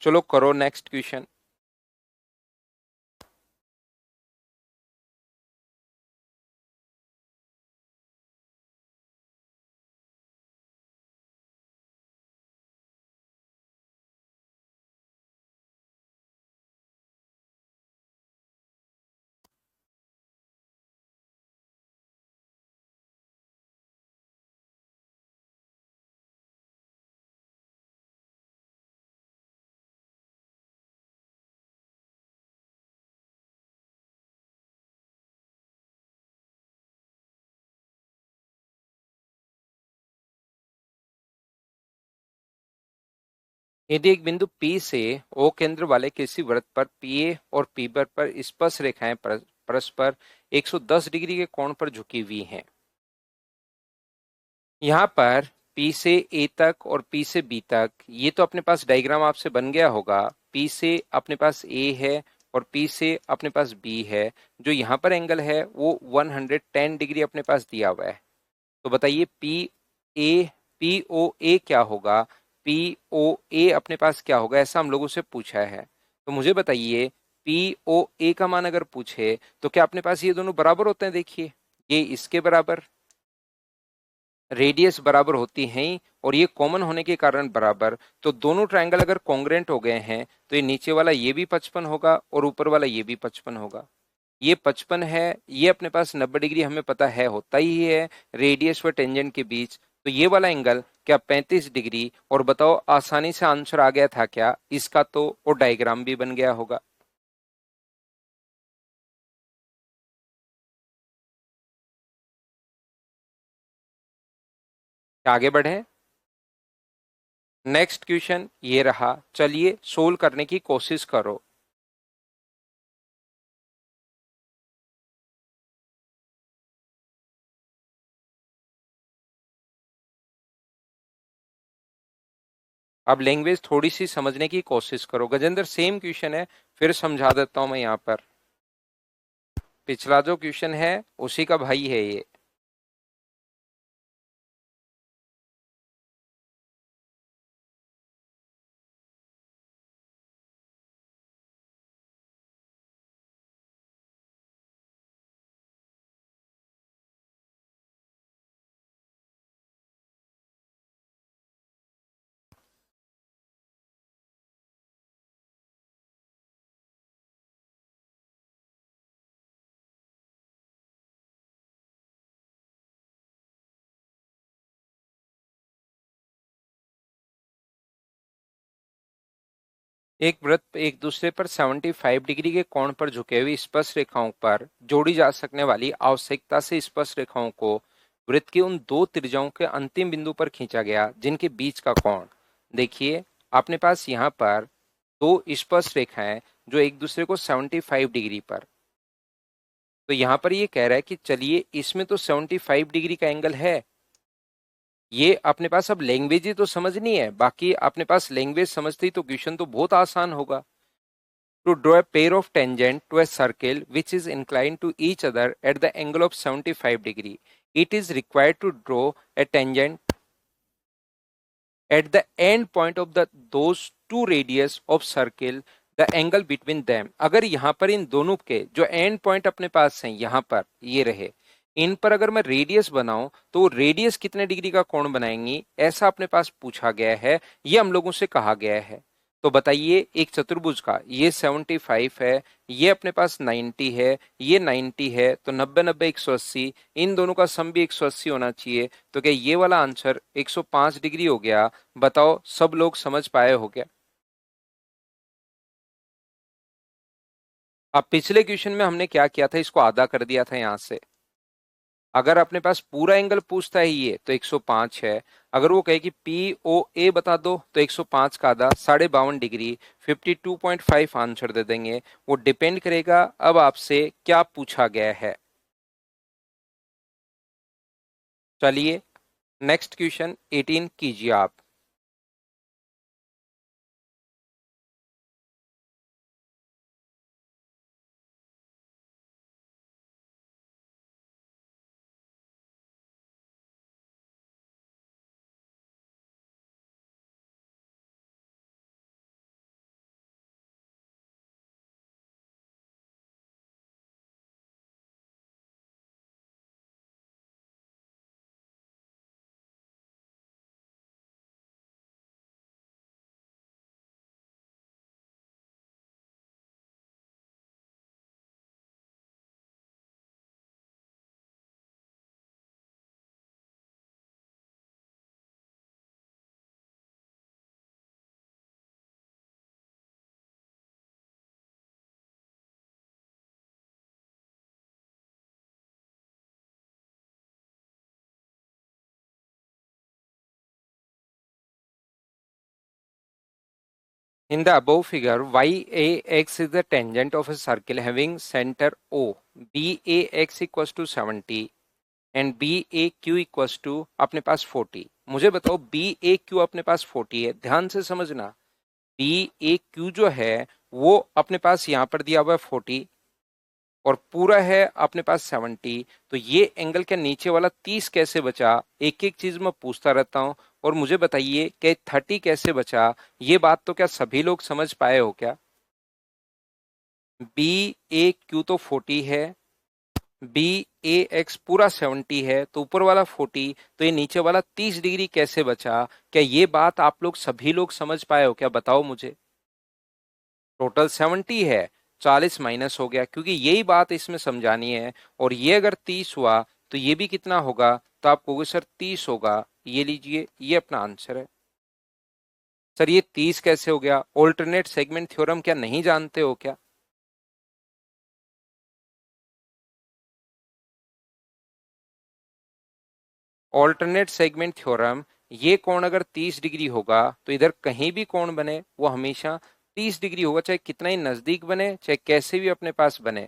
चलो करो नेक्स्ट क्वेश्चन। यदि एक बिंदु P से O केंद्र वाले किसी वृत्त पर PA और P पर स्पर्श रेखाएं परस्पर 110 डिग्री के कोण पर झुकी हुई हैं। यहाँ पर P से A तक और P से B तक, ये तो अपने पास डायग्राम आपसे बन गया होगा। P से अपने पास A है और P से अपने पास B है। जो यहाँ पर एंगल है वो 110 डिग्री अपने पास दिया हुआ है। तो बताइए ए पी ओ ए क्या होगा, पी ओ ए अपने पास क्या होगा, ऐसा हम लोगों से पूछा है। तो मुझे बताइए, पी ओ ए का मान अगर पूछे तो क्या अपने पास ये दोनों बराबर होते हैं? देखिए, ये इसके बराबर, रेडियस बराबर होती है और ये कॉमन होने के कारण बराबर। तो दोनों ट्रायंगल अगर कॉन्ग्रेंट हो गए हैं तो ये नीचे वाला ये भी 55 होगा और ऊपर वाला ये भी 55 होगा। ये 55 है, ये अपने पास 90 डिग्री हमें पता है होता ही है रेडियस व टेंजेंट के बीच। तो ये वाला एंगल क्या 35 डिग्री, और बताओ आसानी से आंसर आ गया था क्या इसका? तो और डायग्राम भी बन गया होगा। आगे बढ़े, नेक्स्ट क्वेश्चन ये रहा, चलिए सोल्व करने की कोशिश करो। अब लैंग्वेज थोड़ी सी समझने की कोशिश करो। गजेंद्र सेम क्वेश्चन है, फिर समझा देता हूं मैं यहाँ पर। पिछला जो क्वेश्चन है उसी का भाई है ये। एक वृत्त एक दूसरे पर 75 डिग्री के कोण पर झुके हुए स्पर्श रेखाओं पर जोड़ी जा सकने वाली आवश्यकता से स्पर्श रेखाओं को वृत्त की उन दो त्रिज्याओं के अंतिम बिंदु पर खींचा गया जिनके बीच का कोण। देखिए, अपने पास यहाँ पर दो स्पर्श रेखाएं जो एक दूसरे को 75 डिग्री पर, तो यहाँ पर ये कह रहा है कि चलिए इसमें तो 75 डिग्री का एंगल है। ये अपने पास अब लैंग्वेज ही तो समझनी है, बाकी अपने पास लैंग्वेज समझती तो क्वेश्चन तो बहुत आसान होगा। To draw a pair of tangent to a circle which is inclined to each other at the angle of 75 degree, it is required to draw a tangent at the end point of the those two radius of circle, the angle between them। अगर यहाँ पर इन दोनों के जो and point अपने पास हैं यहाँ पर ये रहे, इन पर अगर मैं रेडियस बनाऊं तो रेडियस कितने डिग्री का कोण बनाएंगी, ऐसा अपने पास पूछा गया है, ये हम लोगों से कहा गया है। तो बताइए, एक चतुर्भुज का ये 75 है, ये अपने पास 90 है, ये 90 है, तो 90 90 180, इन दोनों का सम भी 180 होना चाहिए। तो क्या ये वाला आंसर 105 डिग्री हो गया? बताओ, सब लोग समझ पाए हो क्या? अब पिछले क्वेश्चन में हमने क्या किया था, इसको आधा कर दिया था यहां से। अगर अपने पास पूरा एंगल पूछता है ये तो 105 है। अगर वो कहे कि पी ओ ए बता दो तो 105 का आधा 52.5 डिग्री 52.5 आंसर दे देंगे। वो डिपेंड करेगा अब आपसे क्या पूछा गया है। चलिए नेक्स्ट क्वेश्चन 18 कीजिए आप। In the above figure, YAX is the tangent of a circle having center O. BAX equals to 70 and BAQ equals to अपने पास 40। मुझे बताओ BAQ अपने पास 40 है, ध्यान से समझना। BAQ जो है वो अपने पास यहां पर दिया हुआ है 40 और पूरा है अपने पास 70। तो ये एंगल के नीचे वाला 30 कैसे बचा, एक एक चीज मैं पूछता रहता हूं। और मुझे बताइए कि 30 कैसे बचा। ये बात तो क्या सभी लोग समझ पाए हो क्या। बी ए क्यू तो 40 है, बी ए एक्स पूरा 70 है, तो ऊपर वाला 40, तो ये नीचे वाला 30 डिग्री कैसे बचा। क्या ये बात आप लोग सभी लोग समझ पाए हो क्या, बताओ मुझे। टोटल 70 है, 40 माइनस हो गया, क्योंकि यही बात इसमें समझानी है। और ये अगर 30 हुआ तो ये भी कितना होगा, तो आप कहोगे सर 30 होगा। ये लीजिए, ये अपना आंसर है। सर ये 30 कैसे हो गया, ऑल्टरनेट सेगमेंट थ्योरम क्या नहीं जानते हो क्या। ऑल्टरनेट सेगमेंट थ्योरम, ये कोण अगर 30 डिग्री होगा तो इधर कहीं भी कोण बने वो हमेशा 30 डिग्री होगा, चाहे कितना ही नजदीक बने चाहे कैसे भी अपने पास बने।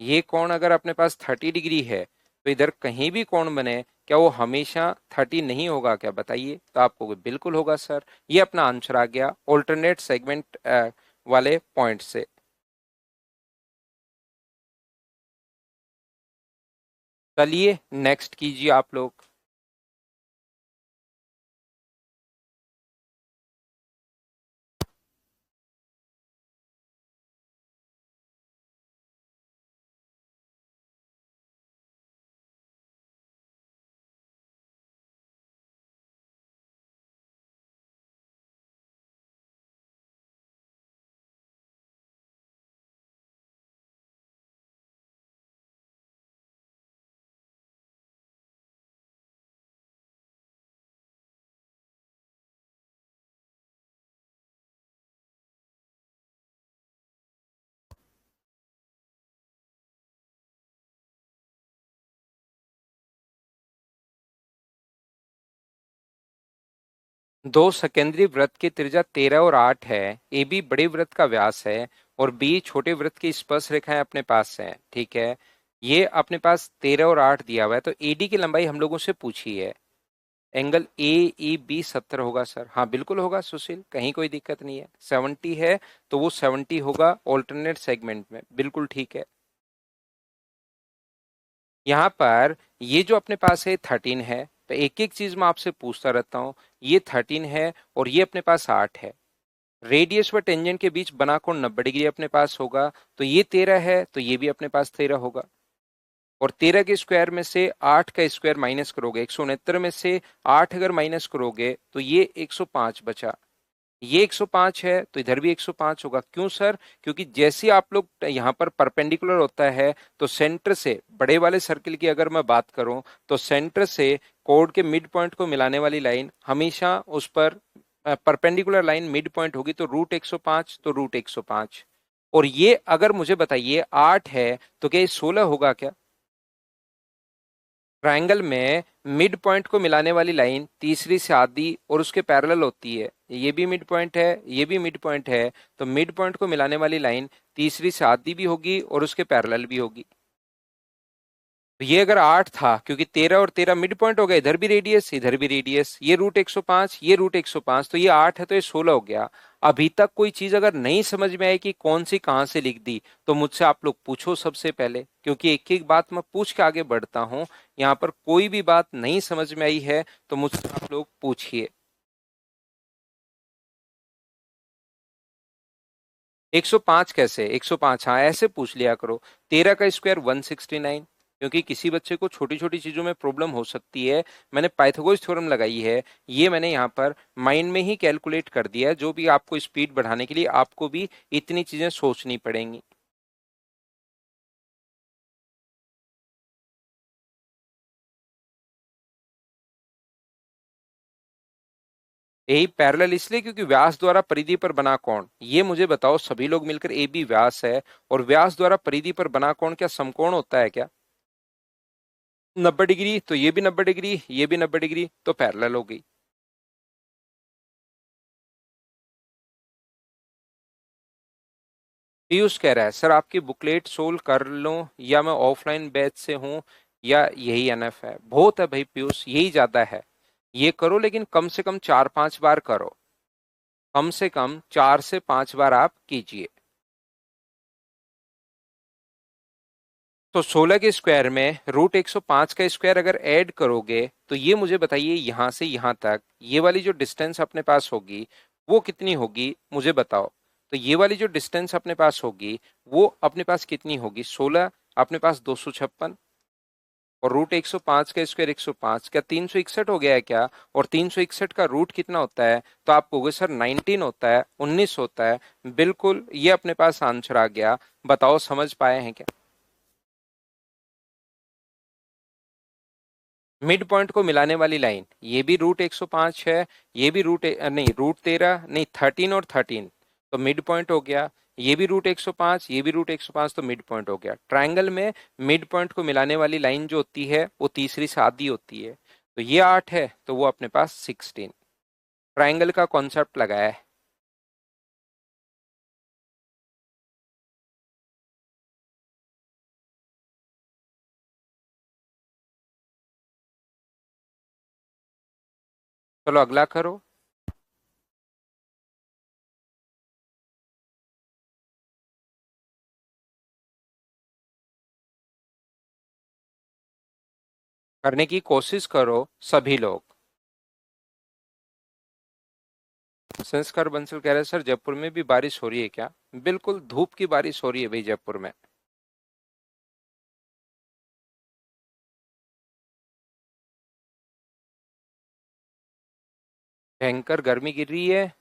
ये कोण अगर अपने पास 30 डिग्री है तो इधर कहीं भी कोण बने क्या वो हमेशा 30 नहीं होगा क्या, बताइए। तो आपको बिल्कुल होगा सर। ये अपना आंसर आ गया ऑल्टरनेट सेगमेंट वाले पॉइंट से। चलिए नेक्स्ट कीजिए आप लोग। दो सेकेंडरी वृत्त की त्रिज्या 13 और 8 है। ए बी बड़े वृत्त का व्यास है और बी छोटे वृत्त की स्पर्श रेखाएं अपने पास है, ठीक है। ये अपने पास 13 और 8 दिया हुआ है, तो एडी की लंबाई हम लोगों से पूछी है। एंगल ए ई बी 70 होगा सर, हाँ बिल्कुल होगा सुशील, कहीं कोई दिक्कत नहीं है। 70 है तो वो 70 होगा ऑल्टरनेट सेगमेंट में, बिल्कुल ठीक है। यहाँ पर ये जो अपने पास है 13 है, तो एक एक चीज मैं आपसे पूछता रहता हूँ। ये 13 है और ये अपने पास 8 है। रेडियस व टेंजेंट के बीच बना कोण 90 डिग्री अपने पास होगा, तो ये 13 है तो ये भी अपने पास 13 होगा। और 13 के स्क्वायर में से 8 का स्क्वायर माइनस करोगे, 169 में से 8 अगर माइनस करोगे तो ये 105 बचा। ये 105 है तो इधर भी 105 होगा। क्यों सर, क्योंकि जैसे आप लोग यहाँ पर परपेंडिकुलर होता है तो सेंटर से, बड़े वाले सर्किल की अगर मैं बात करूं तो सेंटर से कोड के मिड पॉइंट को मिलाने वाली लाइन हमेशा उस पर परपेंडिकुलर लाइन मिड पॉइंट होगी, तो रूट 105 तो रूट 105। और ये अगर मुझे बताइए 8 है तो क्या ये 16 होगा क्या। ट्रायंगल में मिड पॉइंट को मिलाने वाली लाइन तीसरी से आधी और उसके पैरेलल होती है। ये भी मिड पॉइंट है, ये भी मिड पॉइंट है, तो मिड पॉइंट को मिलाने वाली लाइन तीसरी से आधी भी होगी और उसके पैरेलल भी होगी। तो ये अगर 8 था, क्योंकि 13 और 13 मिड पॉइंट हो गए, इधर भी रेडियस इधर भी रेडियस, ये रूट 105 ये रूट 105, तो ये 8 है तो ये 16 हो गया। अभी तक कोई चीज अगर नहीं समझ में आई कि कौन सी कहां से लिख दी, तो मुझसे आप लोग पूछो सबसे पहले, क्योंकि एक एक बात मैं पूछ के आगे बढ़ता हूं। यहाँ पर कोई भी बात नहीं समझ में आई है तो मुझसे आप लोग पूछिए। 105 कैसे? 105, हाँ ऐसे पूछ लिया करो। 13 का स्क्वायर 169, क्योंकि किसी बच्चे को छोटी छोटी चीजों में प्रॉब्लम हो सकती है। मैंने पाइथागोरस थ्योरम लगाई है, ये मैंने यहाँ पर माइंड में ही कैलकुलेट कर दिया है। जो भी आपको स्पीड बढ़ाने के लिए आपको भी इतनी चीजें सोचनी पड़ेंगी। यही पैरेलल इसलिए क्योंकि व्यास द्वारा परिधि पर बना कोण, ये मुझे बताओ सभी लोग मिलकर, ए बी व्यास है और व्यास द्वारा परिधि पर बना कोण क्या समकोण होता है क्या? 90 डिग्री, तो ये भी 90 डिग्री, ये भी 90 डिग्री, तो पैरेलल हो गई। पीयूष कह रहा है सर आपकी बुकलेट सोल्व कर लो या मैं ऑफलाइन बैच से हूँ, या यही एनएफ है? बहुत है भाई पीयूष, यही ज्यादा है। ये करो लेकिन कम से कम 4-5 बार करो, कम से कम 4 से 5 बार आप कीजिए। तो 16 के स्क्वायर में रूट 105 का स्क्वायर अगर ऐड करोगे तो ये मुझे बताइए यहां से यहां तक ये वाली जो डिस्टेंस अपने पास होगी वो कितनी होगी, मुझे बताओ। तो ये वाली जो डिस्टेंस अपने पास होगी वो अपने पास कितनी होगी? 16 अपने पास 256, और रूट 105 का स्क्वायर 105, क्या 361 हो गया है क्या? और 361 का रूट कितना होता है? तो आप कहोगे सर 19 होता है, 19 होता है। बिल्कुल, ये अपने पास आंसर आ गया। बताओ समझ पाए हैं क्या? मिड पॉइंट को मिलाने वाली लाइन, ये भी रूट 105 है, ये भी नहीं रूट 13 नहीं 13 और 13, तो मिड पॉइंट हो गया। ये भी रूट 105, ये भी रूट 105, तो मिड पॉइंट हो गया। ट्रायंगल में मिड पॉइंट को मिलाने वाली लाइन जो होती है वो तीसरी से आधी होती है। तो ये 8 है तो वो अपने पास 16। ट्रायंगल का कॉन्सेप्ट लगाया है। चलो अगला करो। करने की कोशिश करो सभी लोग। संस्कार बंसल कह रहे हैं सर जयपुर में भी बारिश हो रही है क्या? बिल्कुल धूप की बारिश हो रही है भाई जयपुर में। भयंकर गर्मी गिर रही है।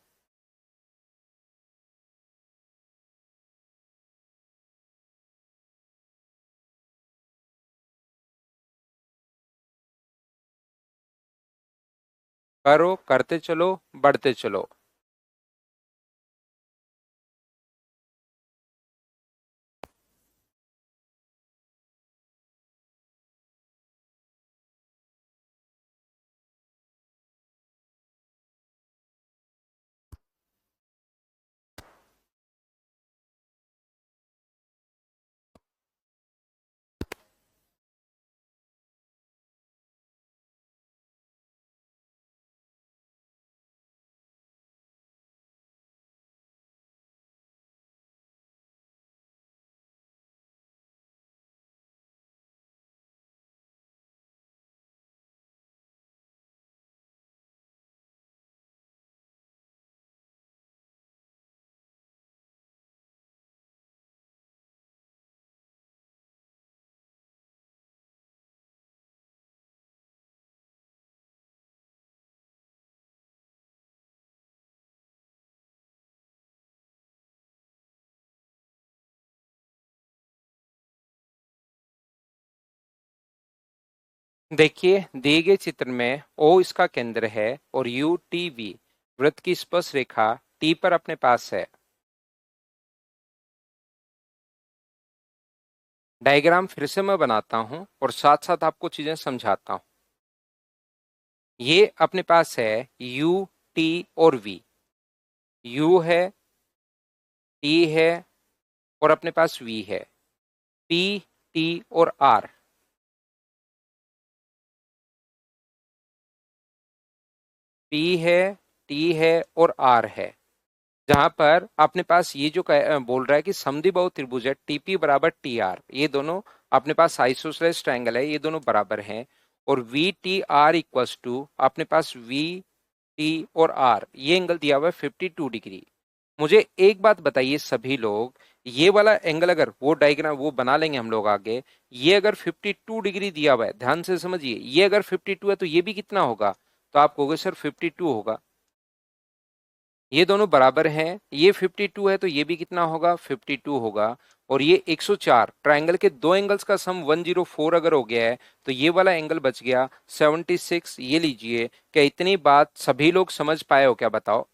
करो, करते चलो, बढ़ते चलो। देखिए दिए गए चित्र में ओ इसका केंद्र है और यू टी वी वृत्त की स्पर्श रेखा टी पर अपने पास है। डायग्राम फिर से मैं बनाता हूं और साथ साथ आपको चीजें समझाता हूं। ये अपने पास है U, T और V। U है, T है और अपने पास V है। P, T और R। P है, T है और R है। जहां पर अपने पास ये जो बोल रहा है कि समद्विबाहु त्रिभुज है टीपी बराबर टी आर, ये दोनों अपने पास आइसोसेलेस ट्रायंगल है, ये दोनों बराबर हैं। और V T R equals to अपने पास वी टी और आर, ये एंगल दिया हुआ है 52 डिग्री। मुझे एक बात बताइए सभी लोग, ये वाला एंगल अगर वो डायग्राम वो बना लेंगे हम लोग आगे, ये अगर 52 डिग्री दिया हुआ है, ध्यान से समझिए, ये अगर 52 है तो ये भी कितना होगा? तो आप कहोगे सर 52 होगा। ये दोनों बराबर हैं, ये 52 है तो ये भी कितना होगा? 52 होगा। और ये 104, ट्रायंगल के दो एंगल्स का सम 104 अगर हो गया है तो ये वाला एंगल बच गया 76। ये लीजिए, क्या इतनी बात सभी लोग समझ पाए हो क्या? बताओ।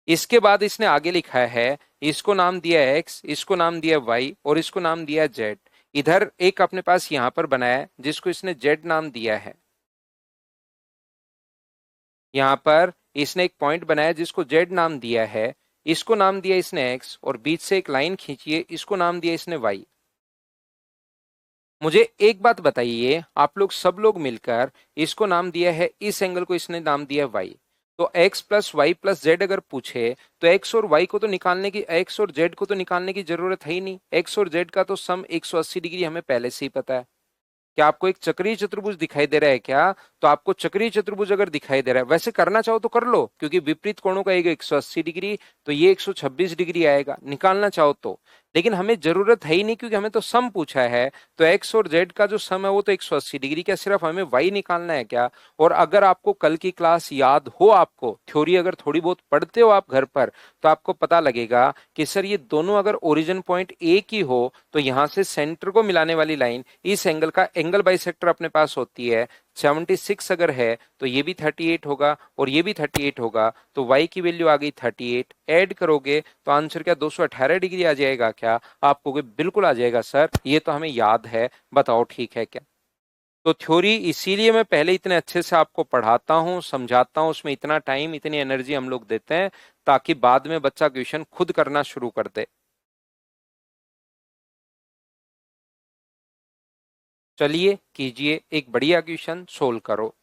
इसके बाद इसने आगे लिखा है, इसको नाम दिया है एक्स, इसको नाम दिया है वाई और इसको नाम दिया है जेड। इधर एक अपने पास यहां पर बनाया है जिसको इसने जेड नाम दिया है। यहां पर इसने एक पॉइंट बनाया जिसको जेड नाम दिया है, इसको नाम दिया इसने एक्स और बीच से एक लाइन खींचिए, इसको नाम दिया इसने वाई। मुझे एक बात बताइए, आप लोग सब लोग मिलकर इसको नाम दिया है, इस एंगल को इसने नाम दिया है वाई। तो x plus Y plus Z अगर पूछे तो x और y को तो निकालने की, x और z को तो निकालने की जरूरत है ही नहीं। x और z का तो सम 180 डिग्री हमें पहले से ही पता है। क्या आपको एक चक्रीय चतुर्भुज दिखाई दे रहा है क्या? तो आपको चक्रीय चतुर्भुज अगर दिखाई दे रहा है, वैसे करना चाहो तो कर लो, क्योंकि विपरीत कोणों का 180 डिग्री, तो ये 126 डिग्री आएगा निकालना चाहो तो। लेकिन हमें जरूरत है ही नहीं, क्योंकि हमें तो सम पूछा है। तो एक्स और जेड का जो सम है वो तो 180 डिग्री, क्या सिर्फ हमें वाई निकालना है क्या? और अगर आपको कल की क्लास याद हो, आपको थ्योरी अगर थोड़ी बहुत पढ़ते हो आप घर पर, तो आपको पता लगेगा कि सर ये दोनों अगर ओरिजिन पॉइंट एक ही हो तो यहां से सेंटर को मिलाने वाली लाइन इस एंगल का एंगल बाइसेक्टर अपने पास होती है। 76 अगर है तो ये भी 38 होगा और ये भी 38 होगा, तो y की वैल्यू आ गई 38। ऐड करोगे तो आंसर क्या 218 डिग्री आ जाएगा क्या? आप कहोगे बिल्कुल आ जाएगा सर, ये तो हमें याद है, बताओ ठीक है क्या? तो थ्योरी इसीलिए मैं पहले इतने अच्छे से आपको पढ़ाता हूं, समझाता हूं, उसमें इतना टाइम इतनी एनर्जी हम लोग देते हैं, ताकि बाद में बच्चा क्वेश्चन खुद करना शुरू कर दे। चलिए कीजिए, एक बढ़िया क्वेश्चन सोल्व करो।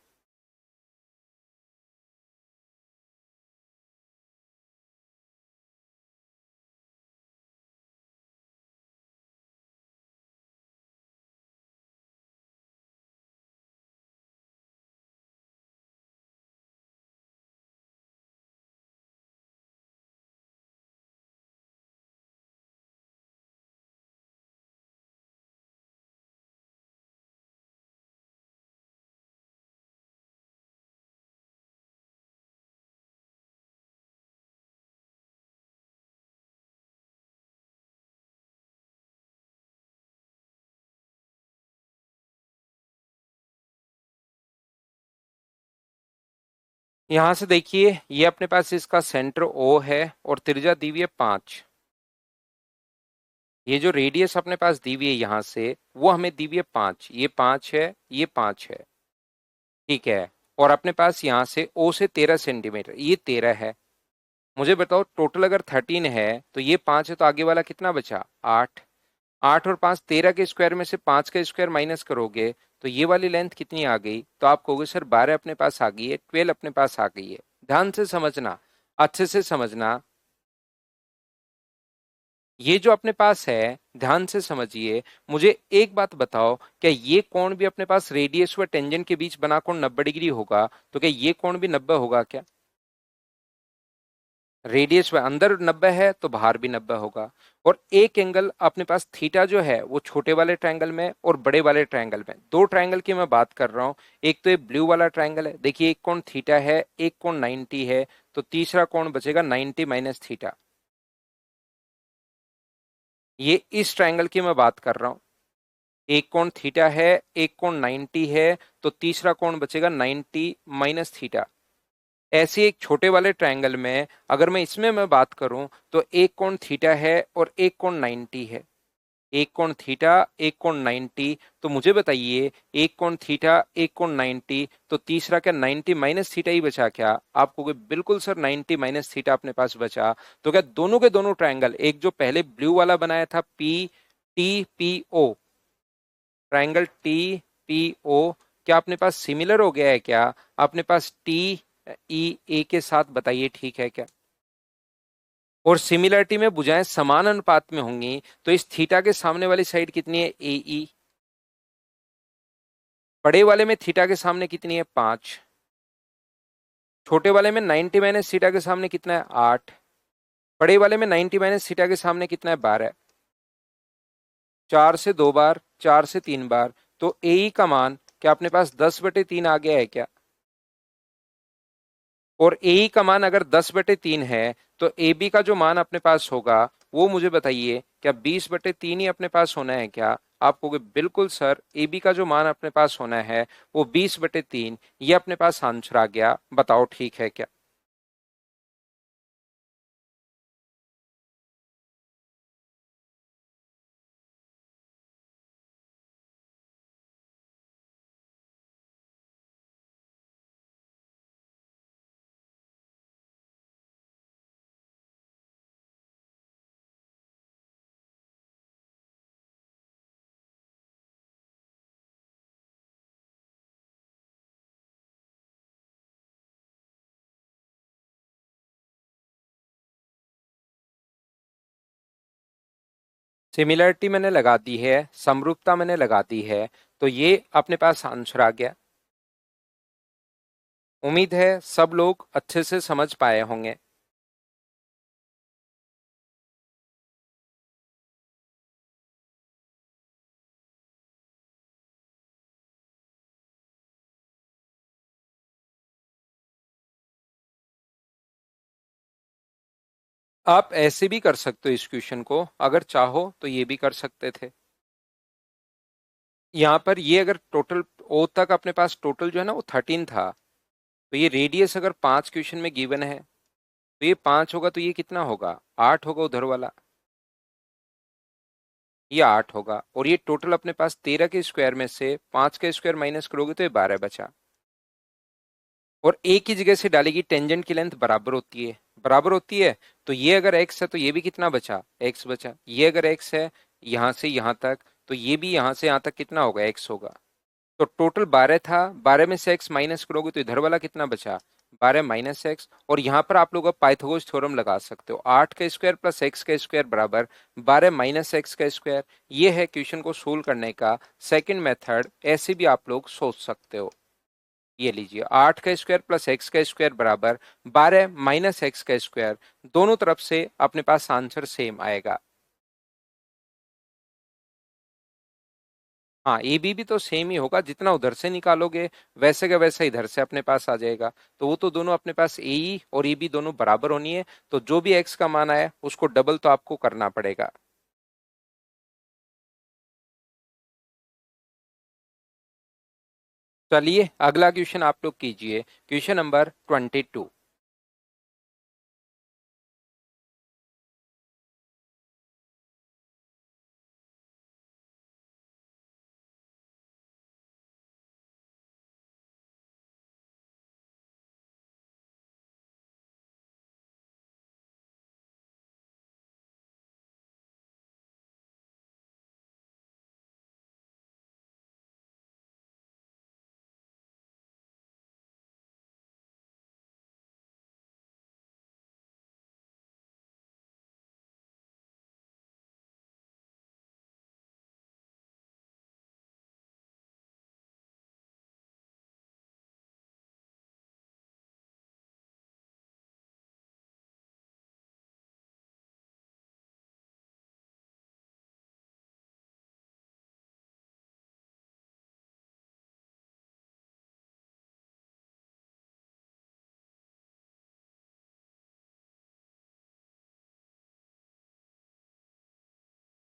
यहां से देखिए, ये अपने पास इसका सेंटर O है और त्रिज्या दी हुई है 5। ये जो रेडियस अपने पास दी हुई है यहां से, वो हमें दी हुई है 5। ये 5 है, ये 5 है, ठीक है। और अपने पास यहां से O से 13 सेंटीमीटर, ये 13 है। मुझे बताओ टोटल अगर 13 है तो ये 5 है, तो आगे वाला कितना बचा? 8। 8 और 5 13 के स्क्वायर में से 5 का स्क्वायर माइनस करोगे तो ये वाली लेंथ कितनी आ गई? तो आप कहोगे सर 12 अपने पास आ गई है, 12 अपने पास आ गई है। ध्यान से समझना, अच्छे से समझना। ये जो अपने पास है, ध्यान से समझिए। मुझे एक बात बताओ, क्या ये कोण भी अपने पास रेडियस व टेंजेंट के बीच बना कोण 90 डिग्री होगा? तो क्या ये कोण भी 90 होगा क्या? रेडियस व अंदर 90 है तो बाहर भी 90 होगा। और एक एंगल अपने पास थीटा जो है वो छोटे वाले ट्रायंगल में और बड़े वाले ट्रायंगल में, दो ट्रायंगल की मैं बात कर रहा हूं। एक तो ये ब्लू वाला ट्रायंगल है, देखिए एक कोण थीटा है, एक कोण 90 है, तो तीसरा कोण बचेगा 90 माइनस थीटा। ये इस ट्रायंगल की मैं बात कर रहा हूं। एक कोण थीटा है, एक कोण 90 है, तो तीसरा कोण बचेगा 90 माइनस थीटा। ऐसे एक छोटे वाले ट्रायंगल में अगर मैं इसमें मैं बात करूं तो एक कोण थीटा है और एक कोण 90 है। एक कोण थीटा, एक कोण 90। तो मुझे बताइए एक कोण थीटा, एक कोण 90, तो तीसरा क्या 90 माइनस थीटा ही बचा क्या? आपको बिल्कुल सर 90 माइनस थीटा अपने पास बचा। तो क्या दोनों के दोनों ट्रायंगल, एक जो पहले ब्लू वाला बनाया था P T P O, triangle T P O, क्या अपने पास सिमिलर हो गया है क्या अपने पास टी ई ए के साथ? बताइए ठीक है क्या? और सिमिलरिटी में भुजाएं समान अनुपात में होंगी, तो इस थीटा के सामने वाली साइड कितनी है? ए ई। बड़े वाले में थीटा के सामने कितनी है? 5। छोटे वाले में 90 माइनस थीटा के सामने कितना है? 8। बड़े वाले में 90 माइनस थीटा के सामने कितना है? 12। 4 से 2 बार, 4 से 3 बार, तो ए ई का मान क्या अपने पास 10/3 आ गया है क्या? और ए ई का मान अगर 10/3 है, तो ए बी का जो मान अपने पास होगा वो मुझे बताइए क्या 20/3 ही अपने पास होना है क्या? आप कहोगे बिल्कुल सर, ए बी का जो मान अपने पास होना है वो 20/3, ये अपने पास आंसर आ गया। बताओ ठीक है क्या? सिमिलरिटी मैंने लगा दी है, समरूपता मैंने लगा दी है, तो ये अपने पास आंसर आ गया। उम्मीद है सब लोग अच्छे से समझ पाए होंगे। आप ऐसे भी कर सकते हो इस क्वेश्चन को, अगर चाहो तो ये भी कर सकते थे। यहाँ पर ये अगर टोटल ओ तक अपने पास टोटल जो है ना वो 13 था, तो ये रेडियस अगर 5 क्वेश्चन में गिवन है, तो ये 5 होगा, तो ये कितना होगा? 8 होगा उधर वाला, ये 8 होगा। और ये टोटल अपने पास 13 के स्क्वायर में से 5 का स्क्वायर माइनस करोगे तो ये 12 बचा। और एक ही जगह से डालेगी, टेंजेंट की लेंथ बराबर होती है, बराबर होती है। तो ये अगर x है तो ये भी कितना बचा? x बचा। ये अगर x है यहां से यहां तक, तो ये भी यहां से यहां तक कितना होगा? x होगा। तो टोटल 12 था, 12 में से x माइनस करोगे तो इधर वाला कितना बचा? 12 माइनस एक्स। और यहां पर आप लोग पाइथागोरस थ्योरम लगा सकते हो, 8 का स्क्वायर प्लस x का स्क्वायर बराबर 12 माइनस एक्स का स्क्वायर। ये है क्वेश्चन को सोल्व करने का सेकंड मेथड। ऐसे भी आप लोग सोच सकते हो। ये लीजिए, 8 का स्क्वायर प्लस एक्स का स्क्वायर बराबर 12 माइनस एक्स का स्क्वायर। दोनों तरफ से अपने पास आंसर सेम आएगा। हाँ, ए बी भी तो सेम ही होगा, जितना उधर से निकालोगे वैसे का वैसा इधर से अपने पास आ जाएगा। तो वो तो दोनों अपने पास ए ई और ए बी दोनों बराबर होनी है, तो जो भी एक्स का मान आया उसको डबल तो आपको करना पड़ेगा। चलिए अगला क्वेश्चन आप लोग कीजिए, क्वेश्चन नंबर 22।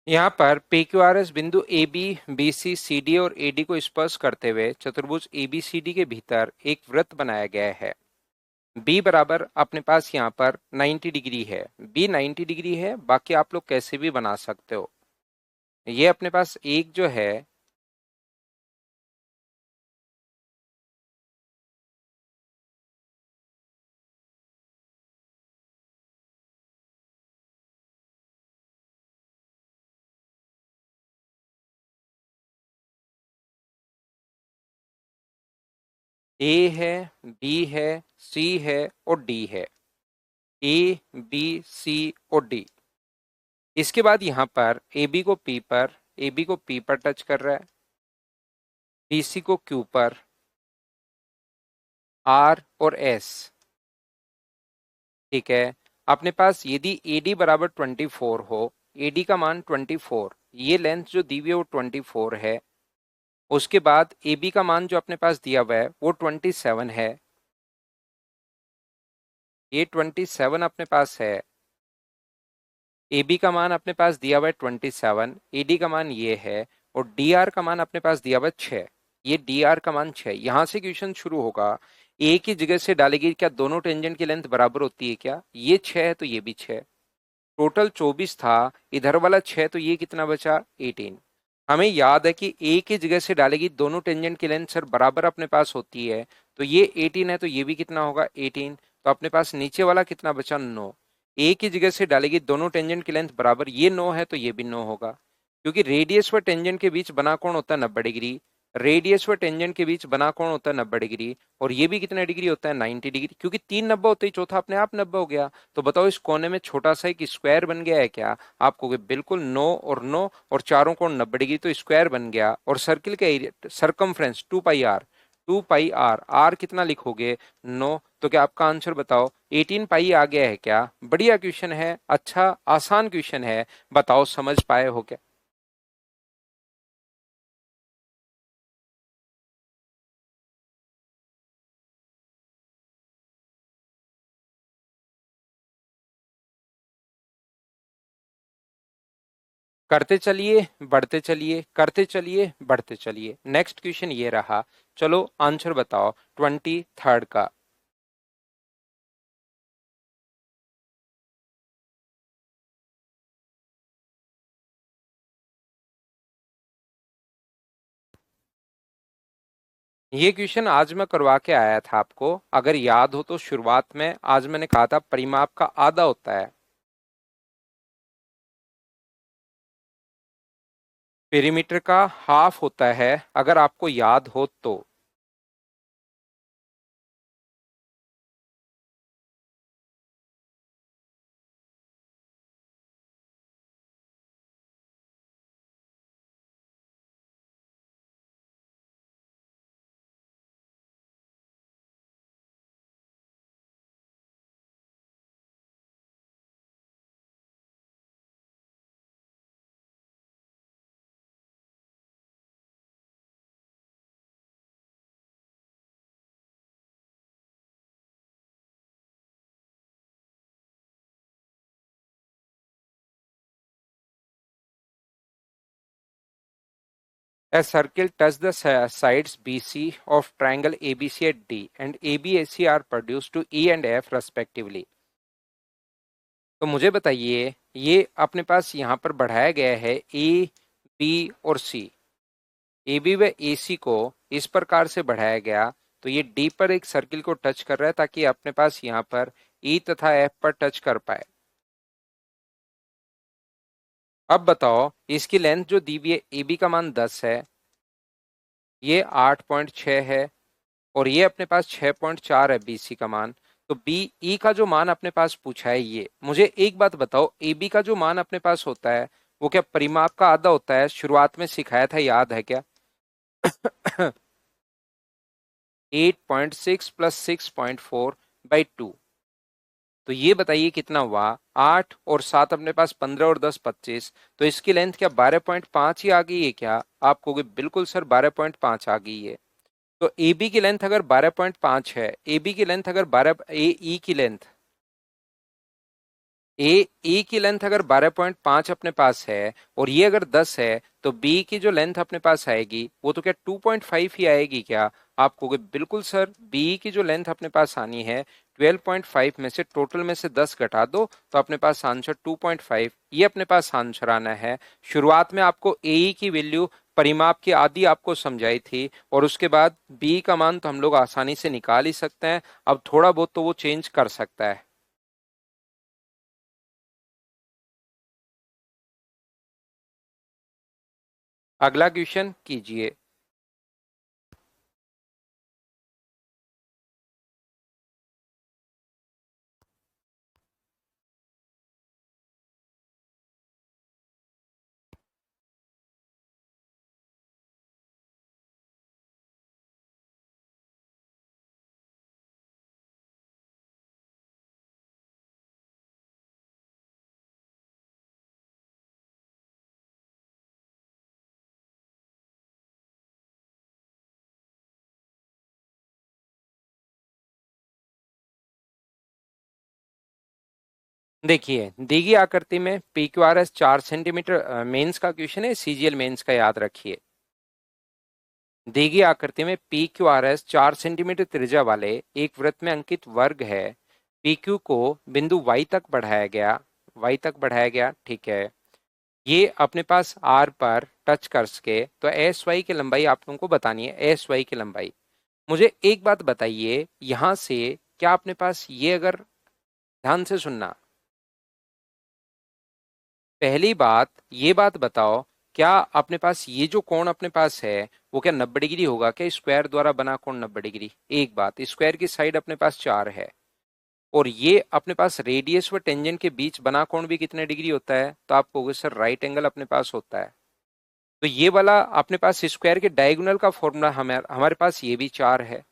यहाँ पर पी क्यू आर एस बिंदु A B, B C, C D और ए डी को स्पर्श करते हुए चतुर्भुज ए बी सी डी के भीतर एक वृत्त बनाया गया है। बी बराबर अपने पास यहाँ पर 90 डिग्री है, बी 90 डिग्री है, बाकी आप लोग कैसे भी बना सकते हो। ये अपने पास एक जो है ए है, बी है, सी है और डी है। ए, बी, सी और डी। इसके बाद यहां पर ए बी को पी पर, ए बी को पी पर टच कर रहा है, बी सी को क्यू पर, आर और एस। ठीक है। अपने पास यदि ए डी बराबर 24 हो, ए डी का मान 24, ये लेंथ जो दी हुई है वो 24 है। उसके बाद ए बी का मान जो अपने पास दिया हुआ है वो 27 है, ये 27 अपने पास है। ए बी का मान अपने पास दिया हुआ है 27, ए डी का मान ये है, और डी आर का मान अपने पास दिया हुआ है 6। ये डी आर का मान 6। यहां से क्वेश्चन शुरू होगा, ए की जगह से डालेगी क्या दोनों टेंजेंट की लेंथ बराबर होती है क्या? ये 6 है तो ये भी 6। टोटल 24 था, इधर वाला 6 तो ये कितना बचा? 18। हमें याद है कि ए की जगह से डालेगी दोनों टेंजेंट की लेंथ सर बराबर अपने पास होती है, तो ये 18 है तो ये भी कितना होगा? 18। तो अपने पास नीचे वाला कितना बचा? 9। ए की जगह से डालेगी दोनों टेंजेंट की लेंथ बराबर, ये 9 है तो ये भी 9 होगा, क्योंकि रेडियस व टेंजेंट के बीच बना कोण होता है 90 डिग्री। रेडियस व टेंजेंट के बीच बना कोण होता है 90 डिग्री, और ये भी कितना डिग्री होता है? 90 डिग्री, क्योंकि 3 90 होते ही चौथा अपने आप 90 हो गया। तो बताओ इस कोने में छोटा सा एक स्क्वायर बन गया है क्या? आपको बिल्कुल 9 और 9 और चारों कोण 90 डिग्री, तो स्क्वायर बन गया। और सर्किल का area circumference 2 pi R, 2 pi R, R कितना लिखोगे? 9। तो क्या आपका आंसर बताओ 18 पाई आ गया है क्या? बढ़िया क्वेश्चन है, अच्छा आसान क्वेश्चन है। बताओ समझ पाए हो क्या? करते चलिए, बढ़ते चलिए, करते चलिए, बढ़ते चलिए। नेक्स्ट क्वेश्चन ये रहा, चलो आंसर बताओ 23 का। ये क्वेश्चन आज मैं करवा के आया था आपको, अगर याद हो तो शुरुआत में आज मैंने कहा था परिमाप का आधा होता है, पेरीमीटर का हाफ होता है, अगर आपको याद हो तो। A circle touch the sides BC of triangle ABC at D and ABAC are produced to E and F respectively। तो मुझे बताइए, ये अपने पास यहाँ पर बढ़ाया गया है ए, बी और सी। ए बी व ए सी को इस प्रकार से बढ़ाया गया, तो ये डी पर एक सर्किल को टच कर रहा है ताकि अपने पास यहाँ पर ई तथा एफ पर टच कर पाए। अब बताओ इसकी लेंथ जो दी हुई है, ए बी का मान 10 है, ये 8.6 है, और ये अपने पास 6.4 है बी सी का मान। तो बी ई का जो मान अपने पास पूछा है, ये मुझे एक बात बताओ, ए बी का जो मान अपने पास होता है वो क्या परिमाप का आधा होता है? शुरुआत में सिखाया था, याद है क्या? 8.6 प्लस 6.4/2। तो ये बताइए कितना हुआ? 8 और 7 अपने पास 15 और 10 25। तो इसकी लेंथ क्या 12.5 ही आ गई है क्या? आप कहोगे बिल्कुल सर 12.5 आ गई है। तो ए बी की लेंथ अगर 12.5 है, ए बी की लेंथ अगर 12, ए ई की लेंथ, ए की लेंथ अगर 12.5 अपने पास है और ये अगर 10 है, तो बी की जो लेंथ अपने पास आएगी वो तो क्या 2.5 ही आएगी क्या? आप कहोगे बिल्कुल सर बी की जो लेंथ अपने पास आनी है 12.5 में से टोटल में से 10 घटा दो तो अपने पास आंसर 2.5, ये अपने पास आंसर आना है। शुरुआत में आपको ए की वैल्यू परिमाप की आदि आपको समझाई थी, और उसके बाद बी का मान तो हम लोग आसानी से निकाल ही सकते हैं। अब थोड़ा बहुत तो वो चेंज कर सकता है। अगला क्वेश्चन कीजिए। देखिए, दी गई आकृति में P Q R S 4 centimetre, mains का क्वेश्चन है, सीजीएल मेंस का, याद रखिए। दी गई आकृति में P Q R S 4 centimetre त्रिज्या वाले एक वृत्त में अंकित वर्ग है। पी क्यू को बिंदु वाई तक बढ़ाया गया, वाई तक बढ़ाया गया, ठीक है। ये अपने पास आर पर टच कर सके तो एस वाई की लंबाई आप लोगों को बतानी है, एस वाई की लंबाई। मुझे एक बात बताइए, यहां से क्या अपने पास ये, अगर ध्यान से सुनना, पहली बात ये बात बताओ, क्या अपने पास ये जो कोण अपने पास है वो क्या 90 डिग्री होगा क्या? स्क्वायर द्वारा बना कोण 90 डिग्री। एक बात, स्क्वायर की साइड अपने पास 4 है, और ये अपने पास रेडियस व टेंजेंट के बीच बना कोण भी कितने डिग्री होता है? तो आप कहोगे सर राइट एंगल अपने पास होता है। तो ये वाला अपने पास स्क्वायर के डायगोनल का फॉर्मूला हमारे पास ये भी 4 है।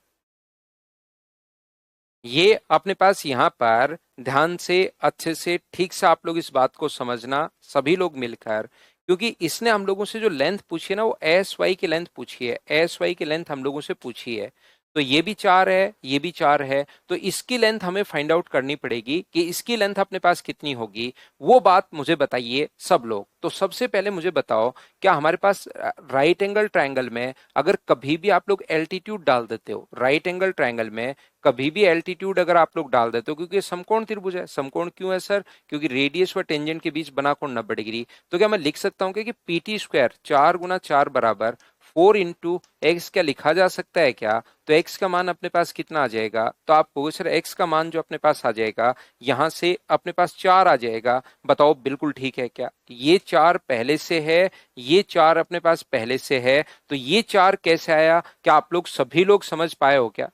ये अपने पास यहाँ पर ध्यान से अच्छे से ठीक से आप लोग इस बात को समझना, सभी लोग मिलकर, क्योंकि इसने हम लोगों से जो लेंथ पूछी है ना, वो एस वाई की लेंथ पूछी है, एस वाई की लेंथ हम लोगों से पूछी है। तो ये भी 4 है, ये भी 4 है, तो इसकी लेंथ हमें फाइंड आउट करनी पड़ेगी कि इसकी लेंथ अपने पास कितनी होगी। वो बात मुझे बताइए सब लोग। तो सबसे पहले मुझे बताओ, क्या हमारे पास राइट एंगल ट्रायंगल में अगर कभी भी आप लोग एल्टीट्यूड डाल देते हो, राइट एंगल ट्रायंगल में कभी भी एल्टीट्यूड अगर आप लोग डाल देते हो, क्योंकि ये समकोण त्रिभुज है, समकोण क्यों है सर? क्योंकि रेडियस व टेंजेंट के बीच बना कोण 90 डिग्री। तो क्या मैं लिख सकता हूँ कि पीटी स्क्वायर 4 × 4 बराबर 4 × x क्या लिखा जा सकता है क्या? तो x का मान अपने पास कितना आ जाएगा? तो आप कहोगे सर x का मान जो अपने पास आ जाएगा, यहां से अपने पास 4 आ जाएगा। बताओ बिल्कुल ठीक है क्या? ये 4 पहले से है, ये 4 अपने पास पहले से है, तो ये 4 कैसे आया? क्या आप लोग सभी लोग समझ पाए हो क्या?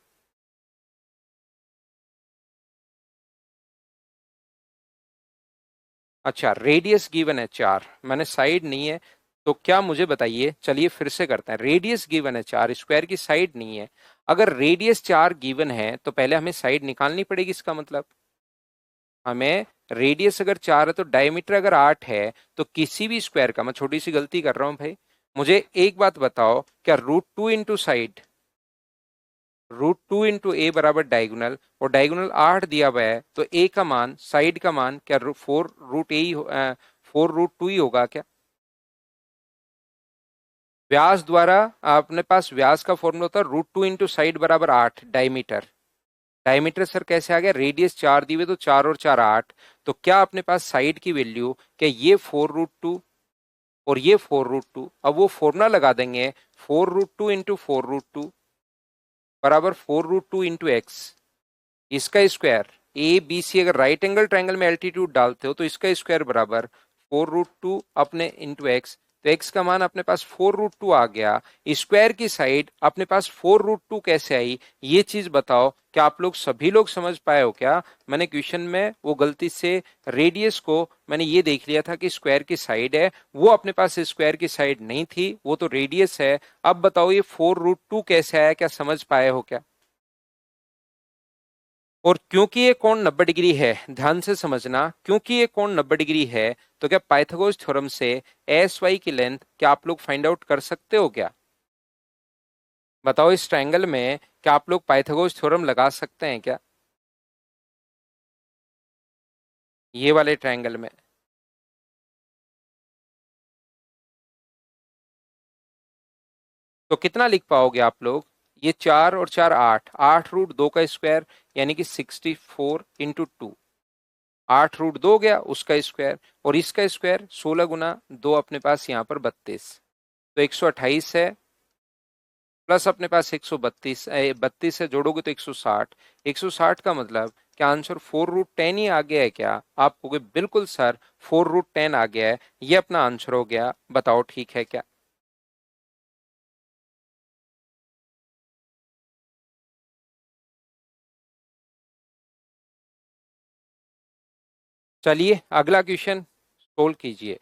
अच्छा, रेडियस गिवन है 4, मैंने साइड नहीं है। तो क्या मुझे बताइए, चलिए फिर से करते हैं। रेडियस गिवन है 4, स्क्वायर की साइड नहीं है। अगर रेडियस 4 गिवन है तो पहले हमें साइड निकालनी पड़ेगी, इसका मतलब हमें रेडियस अगर 4 है तो डायमीटर अगर 8 है, तो किसी भी स्क्वायर का, मैं छोटी सी गलती कर रहा हूं भाई, मुझे एक बात बताओ, क्या √2 इंटू साइड, √2 इंटू ए बराबर डायगोनल, और डायगोनल 8 दिया हुआ है, तो ए का मान, साइड का मान क्या 4 √2 ही होगा क्या? व्यास द्वारा अपने पास व्यास का फॉर्मूला होता है √2 इंटू साइड बराबर 8 डायमीटर। डायमीटर सर कैसे आ गया? रेडियस 4 दी हुई तो 4 और 4 8। तो क्या अपने पास साइड की वैल्यू, क्या ये 4 √2 और ये 4 √2, अब वो फॉर्मूला लगा देंगे, 4 √2 इंटू 4 √2 बराबर 4 √2 इंटू एक्स, इसका स्क्वायर। ए बी सी अगर राइट एंगल ट्रायंगल में एल्टीट्यूड डालते हो तो इसका स्क्वायर बराबर 4 √2 अपने इंटू एक्स। तो एक्स का मान अपने पास 4 √2 आ गया। स्क्वायर की साइड अपने पास 4 √2 कैसे आई, ये चीज बताओ। क्या आप लोग सभी लोग समझ पाए हो क्या? मैंने क्वेश्चन में वो गलती से रेडियस को मैंने ये देख लिया था कि स्क्वायर की साइड है, वो अपने पास स्क्वायर की साइड नहीं थी, वो तो रेडियस है। अब बताओ ये 4 √2 कैसे आया, क्या समझ पाए हो क्या? और क्योंकि ये कोण 90 डिग्री है, ध्यान से समझना, क्योंकि ये कोण 90 डिग्री है, तो क्या पाइथागोरस थ्योरम से एस वाई की लेंथ क्या आप लोग फाइंड आउट कर सकते हो क्या? बताओ इस ट्रायंगल में क्या आप लोग पाइथागोरस थ्योरम लगा सकते हैं क्या? ये वाले ट्रायंगल में तो कितना लिख पाओगे आप लोग? ये 4 और 4 8, 8√2 का स्क्वायर यानी कि 64 इंटू 2, 8√2 गया उसका स्क्वायर, और इसका स्क्वायर 16 × 2 अपने पास यहाँ पर 32, तो 128 है, प्लस अपने पास 132 32 है, जोड़ोगे तो 160, 160 का मतलब क्या आंसर 4√10 ही आ गया है क्या? आप कहोगे बिल्कुल सर 4√10 आ गया है, ये अपना आंसर हो गया, बताओ ठीक है क्या? चलिए अगला क्वेश्चन सोल्व कीजिए।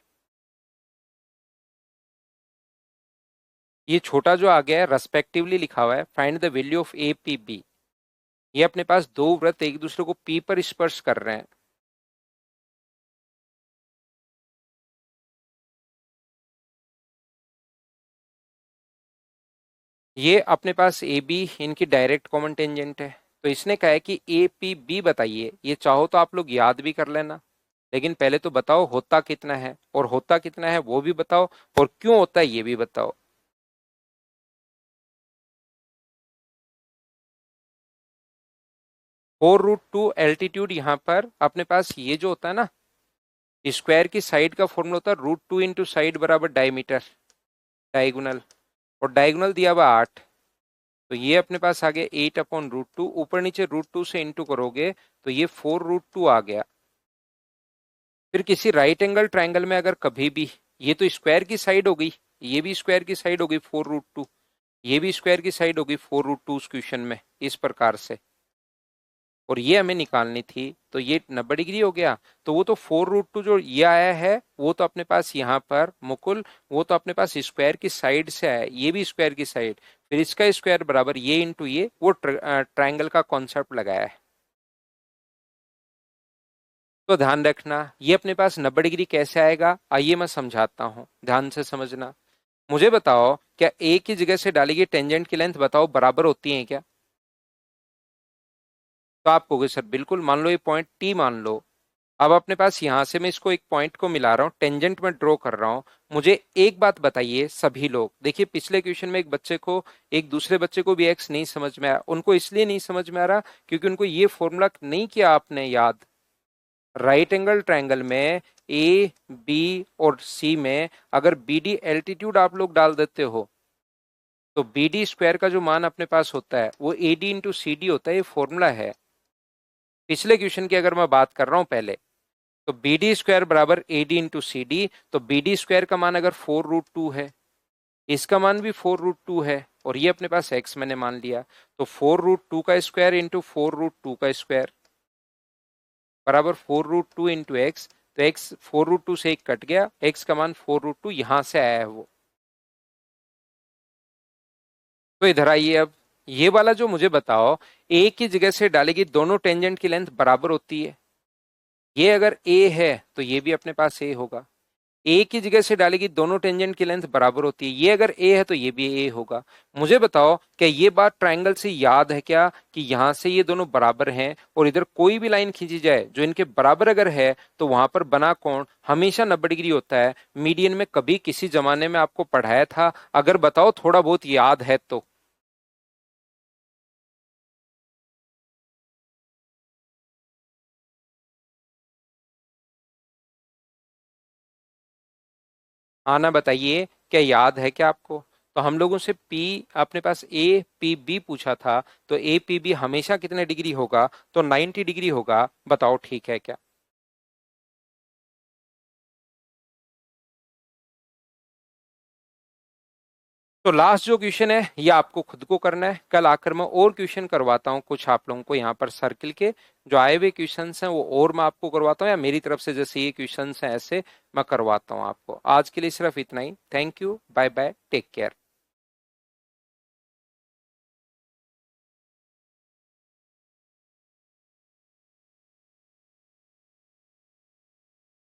ये छोटा जो आ गया है रेस्पेक्टिवली लिखा हुआ है, find the value of A P B. ये अपने पास दो वृत्त एक दूसरे को पी पर स्पर्श कर रहे हैं। ये अपने पास ए बी इनकी डायरेक्ट कॉमन टेंजेंट है, तो इसने कहा है कि ए पी बी बताइए। ये चाहो तो आप लोग याद भी कर लेना, लेकिन पहले तो बताओ होता कितना है, और होता कितना है वो भी बताओ, और क्यों होता है ये भी बताओ। 4√2 एल्टीट्यूड यहाँ पर अपने पास ये जो होता है ना, स्क्वायर की साइड का फॉर्मूला होता है √2 इंटू साइड बराबर डायमीटर, डायगोनल, और डायगोनल दिया हुआ 8, तो ये अपने पास आ गया 8/√2, ऊपर नीचे √2 से इंटू करोगे तो ये 4√2 आ गया। फिर किसी राइट एंगल ट्राइंगल में अगर कभी भी, ये तो स्क्वायर की साइड हो गई, ये भी स्क्वायर की साइड हो गई 4√2, ये भी स्क्वायर की साइड हो गई 4√2 उस क्वेश्चन में इस प्रकार से, और ये हमें निकालनी थी, तो ये 90 डिग्री हो गया। तो वो तो 4√2 जो ये आया है वो तो अपने पास यहाँ पर मुकुल, वो तो अपने पास स्क्वायर की साइड से आया, ये भी स्क्वायर की साइड, फिर इसका स्क्वायर बराबर ये इंटू ये, वो ट्राइंगल का कॉन्सेप्ट लगाया है। तो ध्यान रखना ये अपने पास 90 डिग्री कैसे आएगा, आइए मैं समझाता हूँ, ध्यान से समझना। मुझे बताओ क्या ए की जगह से डाली गई टेंजेंट की लेंथ बताओ बराबर होती है क्या? तो आप कहोगे सर बिल्कुल, मान लो ये पॉइंट टी मान लो। अब अपने पास यहां से मैं इसको एक पॉइंट को मिला रहा हूं, टेंजेंट में ड्रॉ कर रहा हूं। मुझे एक बात बताइए सभी लोग, देखिए पिछले क्वेश्चन में एक बच्चे को, एक दूसरे बच्चे को भी एक्स नहीं समझ में आया, उनको इसलिए नहीं समझ में आ रहा क्योंकि उनको ये फॉर्मूला नहीं किया आपने याद। राइट एंगल ट्रायंगल में ए बी और सी में अगर बी डी एल्टीट्यूड आप लोग डाल देते हो तो बी डी स्क्वायर का जो मान अपने पास होता है वो A D into C D होता है, ये फॉर्मूला है। पिछले क्वेश्चन की अगर मैं बात कर रहा हूं पहले, तो बी डी स्क्वायर बराबर A D into C D, तो बी डी स्क्वायर का मान अगर 4√2 है, इसका मान भी 4√2 है, और ये अपने पास x मैंने मान लिया, तो 4√2 का स्क्वायर इंटू 4√2 का स्क्वायर बराबर 4√2 इंटू एक्स, तो x 4√2 से एक कट गया, x का मान 4√2 यहां से आया है वो। तो इधर आइए अब, ये वाला जो मुझे बताओ, a की जगह से डालेगी दोनों टेंजेंट की लेंथ बराबर होती है। ये अगर a है तो ये भी अपने पास a होगा, ए की जगह से डालेगी दोनों टेंजेंट की लेंथ बराबर होती है, ये अगर ए है तो ये भी ए होगा। मुझे बताओ क्या ये बात ट्रायंगल से याद है क्या कि यहां से ये दोनों बराबर हैं, और इधर कोई भी लाइन खींची जाए जो इनके बराबर अगर है तो वहां पर बना कोण हमेशा 90 डिग्री होता है। मीडियन में कभी किसी जमाने में आपको पढ़ाया था, अगर बताओ थोड़ा बहुत याद है तो। आना बताइए क्या याद है क्या आपको? तो हम लोगों से P अपने पास ए पी बी पूछा था, तो ए पी बी हमेशा कितने डिग्री होगा? तो 90 डिग्री होगा, बताओ ठीक है क्या? तो लास्ट जो क्वेश्चन है ये आपको खुद को करना है, कल आकर मैं और क्वेश्चन करवाता हूँ कुछ आप लोगों को यहाँ पर सर्किल के जो आए हुए क्वेश्चन हैं वो, और मैं आपको करवाता हूँ, या मेरी तरफ से जैसे ये क्वेश्चन हैं ऐसे मैं करवाता हूँ आपको। आज के लिए सिर्फ इतना ही, thank you, bye bye, take care.